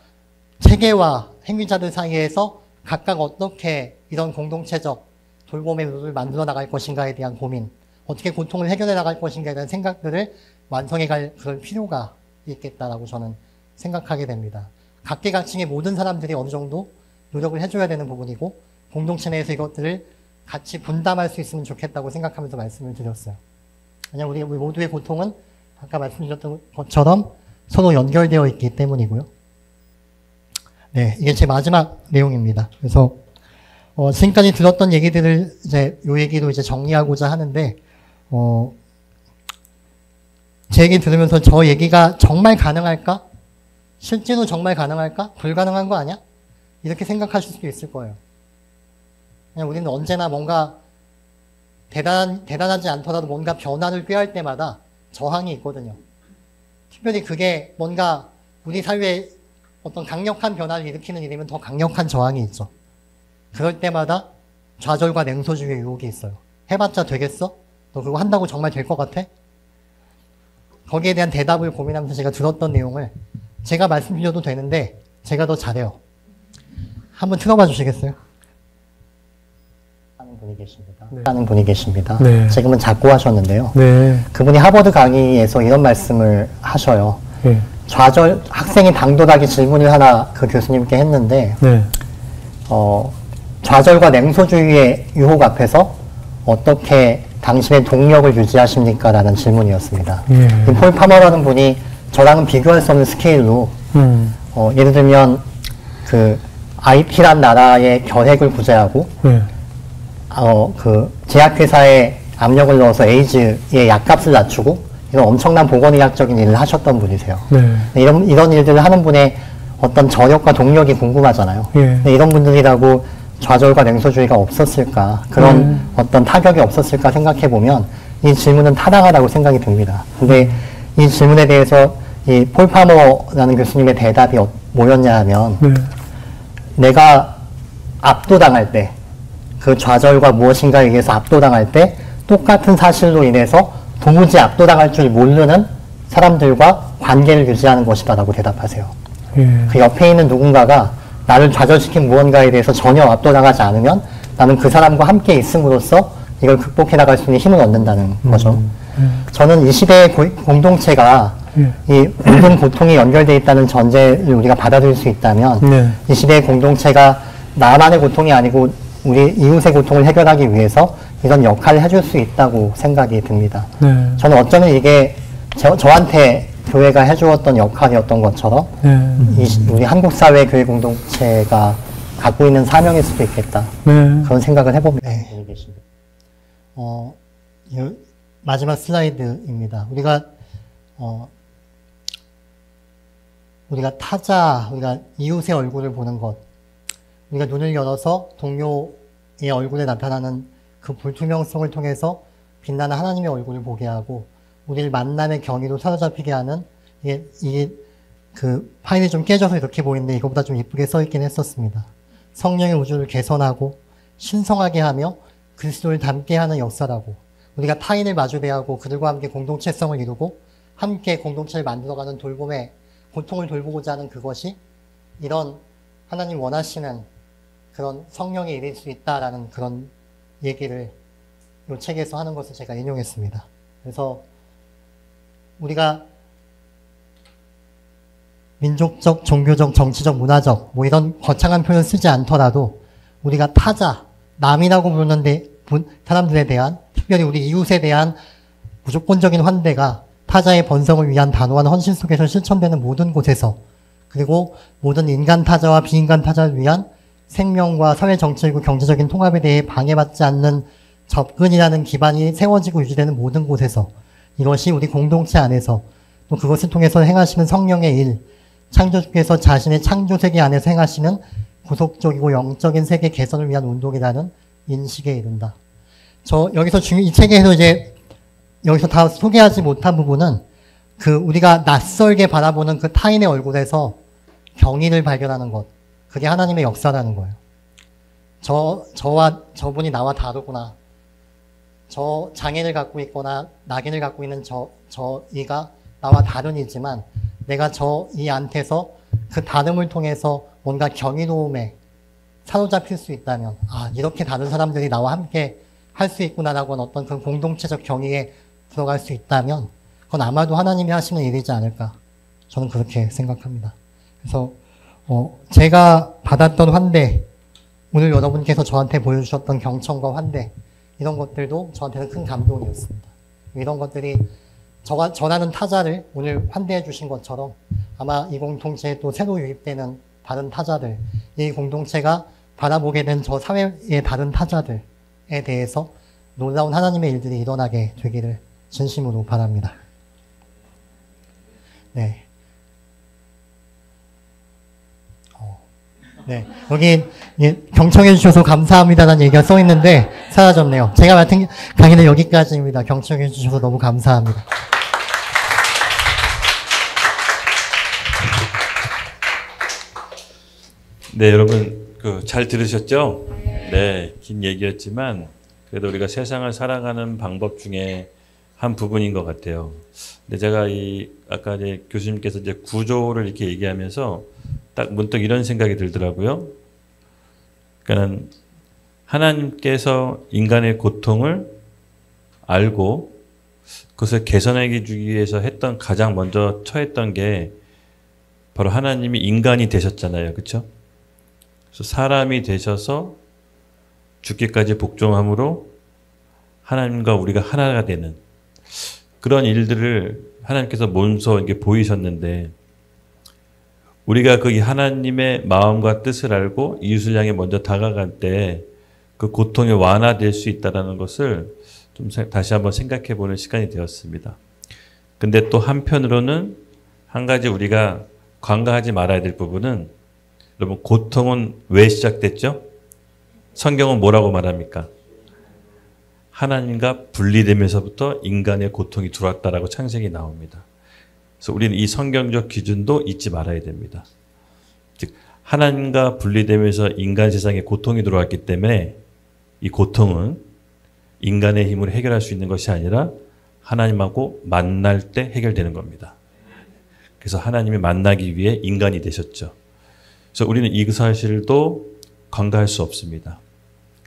체계와 행위자들 사이에서 각각 어떻게 이런 공동체적 돌봄의 룰을 만들어 나갈 것인가에 대한 고민, 어떻게 고통을 해결해 나갈 것인가에 대한 생각들을 완성해 갈 그럴 필요가 있겠다라고 저는 생각하게 됩니다. 각계각층의 모든 사람들이 어느 정도 노력을 해줘야 되는 부분이고 공동체 내에서 이것들을 같이 분담할 수 있으면 좋겠다고 생각하면서 말씀을 드렸어요. 왜냐하면 우리 모두의 고통은 아까 말씀드렸던 것처럼 서로 연결되어 있기 때문이고요. 네, 이게 제 마지막 내용입니다. 그래서 지금까지 들었던 얘기들을 요 얘기도 정리하고자 하는데 제 얘기 들으면서 저 얘기가 정말 가능할까? 실제로 정말 가능할까? 불가능한 거 아니야? 이렇게 생각하실 수도 있을 거예요. 그냥 우리는 언제나 뭔가 대단하지 않더라도 뭔가 변화를 꾀할 때마다 저항이 있거든요. 특별히 그게 뭔가 우리 사회에 어떤 강력한 변화를 일으키는 일이면 더 강력한 저항이 있죠. 그럴 때마다 좌절과 냉소주의의 유혹이 있어요. 해봤자 되겠어? 너 그거 한다고 정말 될 것 같아? 거기에 대한 대답을 고민하면서 제가 들었던 내용을 제가 말씀드려도 되는데 제가 더 잘해요. 한번 틀어봐 주시겠어요? 하는 분이 계십니다. 하는 분이 계십니다. 네. 지금은 작고 하셨는데요. 네. 그분이 하버드 강의에서 이런 말씀을 하셔요. 네. 좌절, 학생이 당돌하게 질문을 하나 그 교수님께 했는데, 네. 좌절과 냉소주의의 유혹 앞에서 어떻게 당신의 동력을 유지하십니까? 라는 질문이었습니다. 예. 이 폴 파머라는 분이 저랑은 비교할 수 없는 스케일로, 예를 들면, 그, IP란 나라의 결핵을 구제하고, 네. 그, 제약회사에 압력을 넣어서 에이즈의 약값을 낮추고, 이런 엄청난 보건의학적인 일을 하셨던 분이세요. 네. 이런 일들을 하는 분의 어떤 저력과 동력이 궁금하잖아요. 예. 이런 분들이라고 좌절과 냉소주의가 없었을까, 그런 어떤 타격이 없었을까 생각해보면 이 질문은 타당하다고 생각이 듭니다. 근데 이 질문에 대해서 이 폴 파머라는 교수님의 대답이 뭐였냐 하면, 네. 내가 압도당할 때, 그 좌절과 무엇인가에 의해서 압도당할 때 똑같은 사실로 인해서 도무지 압도당할 줄 모르는 사람들과 관계를 유지하는 것이다라고 대답하세요. 예. 그 옆에 있는 누군가가 나를 좌절시킨 무언가에 대해서 전혀 압도당하지 않으면 나는 그 사람과 함께 있음으로써 이걸 극복해 나갈 수 있는 힘을 얻는다는 거죠. 저는 이 시대의 공동체가 이 모든 고통이 연결되어 있다는 전제를 우리가 받아들일 수 있다면 네. 이 시대의 공동체가 나만의 고통이 아니고 우리 이웃의 고통을 해결하기 위해서 이런 역할을 해줄 수 있다고 생각이 듭니다. 네. 저는 어쩌면 이게 저한테 교회가 해주었던 역할이었던 것처럼 네. 우리 한국 사회 교회 공동체가 갖고 있는 사명일 수도 있겠다. 네. 그런 생각을 해봅니다. 네. 마지막 슬라이드입니다. 우리가 타자, 우리가 이웃의 얼굴을 보는 것, 우리가 눈을 열어서 동료의 얼굴에 나타나는 그 불투명성을 통해서 빛나는 하나님의 얼굴을 보게 하고, 우리를 만남의 경위로 사로잡히게 하는, 이게 그 파일이 좀 깨져서 이렇게 보이는데 이거보다 좀 이쁘게 써있긴 했었습니다. 성령의 우주를 개선하고 신성하게 하며 그리스도를 닮게 하는 역사라고, 우리가 타인을 마주대하고 그들과 함께 공동체성을 이루고 함께 공동체를 만들어가는 돌봄의 고통을 돌보고자 하는 그것이 이런 하나님 원하시는 그런 성령의 일일 수 있다라는 그런 얘기를 이 책에서 하는 것을 제가 인용했습니다. 그래서 우리가 민족적, 종교적, 정치적, 문화적 뭐 이런 거창한 표현 쓰지 않더라도 우리가 타자, 남이라고 부르는 사람들에 대한, 특별히 우리 이웃에 대한 무조건적인 환대가 타자의 번성을 위한 단호한 헌신 속에서 실천되는 모든 곳에서, 그리고 모든 인간 타자와 비인간 타자를 위한 생명과 사회 정치이고 경제적인 통합에 대해 방해받지 않는 접근이라는 기반이 세워지고 유지되는 모든 곳에서, 이것이 우리 공동체 안에서 또 그것을 통해서 행하시는 성령의 일, 창조주께서 자신의 창조 세계 안에서 행하시는 구속적이고 영적인 세계 개선을 위한 운동이라는 인식에 이른다. 여기서 이 책에서 여기서 다 소개하지 못한 부분은 우리가 낯설게 바라보는 그 타인의 얼굴에서 경의를 발견하는 것. 그게 하나님의 역사라는 거예요. 저와 저분이 나와 다르구나. 저 장애를 갖고 있거나 낙인을 갖고 있는 저이가 나와 다른 이지만 내가 저이한테서 그 다름을 통해서 뭔가 경이로움에 사로잡힐 수 있다면, 이렇게 다른 사람들이 나와 함께 할 수 있구나라고 하는 어떤 그 공동체적 경의에 들어갈 수 있다면 그건 아마도 하나님이 하시는 일이지 않을까, 저는 그렇게 생각합니다. 그래서 제가 받았던 환대, 오늘 여러분께서 저한테 보여주셨던 경청과 환대, 이런 것들도 저한테는 큰 감동이었습니다. 이런 것들이 저라는 타자를 오늘 환대해 주신 것처럼 아마 이 공동체에 또 새로 유입되는 다른 타자들, 이 공동체가 바라보게 된 저 사회의 다른 타자들에 대해서 놀라운 하나님의 일들이 일어나게 되기를 진심으로 바랍니다. 네. 네. 여기 경청해 주셔서 감사합니다라는 얘기가 써 있는데 사라졌네요. 제가 맡은 강의는 여기까지입니다. 경청해 주셔서 너무 감사합니다. 네, 여러분 잘 들으셨죠? 네, 긴 얘기였지만 그래도 우리가 세상을 살아가는 방법 중에 한 부분인 것 같아요. 근데 제가 아까 교수님께서 구조를 이렇게 얘기하면서 딱 문득 이런 생각이 들더라고요. 그러니까 하나님께서 인간의 고통을 알고 그것을 개선해 주기 위해서 했던 가장 먼저 처했던 게 바로 하나님이 인간이 되셨잖아요. 그렇죠? 그래서 사람이 되셔서 죽기까지 복종함으로 하나님과 우리가 하나가 되는 그런 일들을 하나님께서 먼저 이게 보이셨는데 우리가 그 하나님의 마음과 뜻을 알고 이웃을 향해 먼저 다가갈 때 그 고통이 완화될 수 있다는 것을 좀 다시 한번 생각해 보는 시간이 되었습니다. 근데 또 한편으로는 한 가지 우리가 간과하지 말아야 될 부분은 여러분 고통은 왜 시작됐죠? 성경은 뭐라고 말합니까? 하나님과 분리되면서부터 인간의 고통이 들어왔다라고 창세기 나옵니다. 그래서 우리는 이 성경적 기준도 잊지 말아야 됩니다. 즉 하나님과 분리되면서 인간 세상에 고통이 들어왔기 때문에 이 고통은 인간의 힘으로 해결할 수 있는 것이 아니라 하나님하고 만날 때 해결되는 겁니다. 그래서 하나님이 만나기 위해 인간이 되셨죠. 그래서 우리는 이 사실도 간과할 수 없습니다.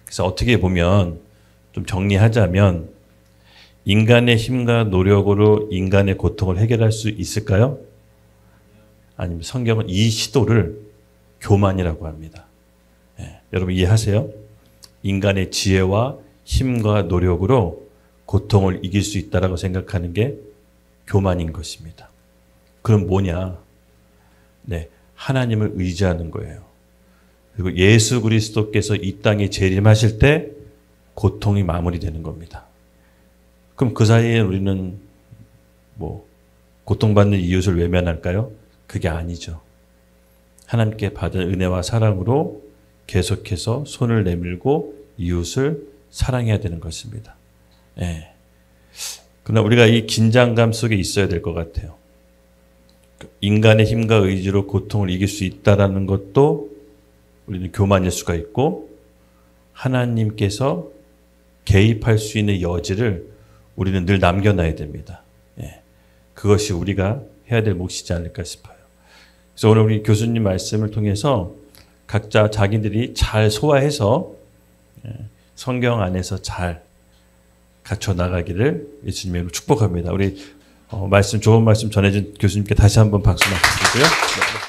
그래서 어떻게 보면 좀 정리하자면 인간의 힘과 노력으로 인간의 고통을 해결할 수 있을까요? 아니면 성경은 이 시도를 교만이라고 합니다. 여러분 이해하세요? 인간의 지혜와 힘과 노력으로 고통을 이길 수 있다라고 생각하는 게 교만인 것입니다. 그럼 뭐냐? 하나님을 의지하는 거예요. 그리고 예수 그리스도께서 이 땅에 재림하실 때 고통이 마무리되는 겁니다. 그럼 그 사이에 우리는 고통받는 이웃을 외면할까요? 그게 아니죠. 하나님께 받은 은혜와 사랑으로 계속해서 손을 내밀고 이웃을 사랑해야 되는 것입니다. 그러나 우리가 이 긴장감 속에 있어야 될 것 같아요. 인간의 힘과 의지로 고통을 이길 수 있다는 것도 우리는 교만일 수가 있고 하나님께서 개입할 수 있는 여지를 우리는 늘 남겨놔야 됩니다. 그것이 우리가 해야 될 몫이지 않을까 싶어요. 그래서 오늘 우리 교수님 말씀을 통해서 각자 자기들이 잘 소화해서 성경 안에서 잘 갖춰 나가기를 예수님으로 축복합니다. 우리 말씀 좋은 말씀 전해준 교수님께 다시 한번 박수 맞추시고요.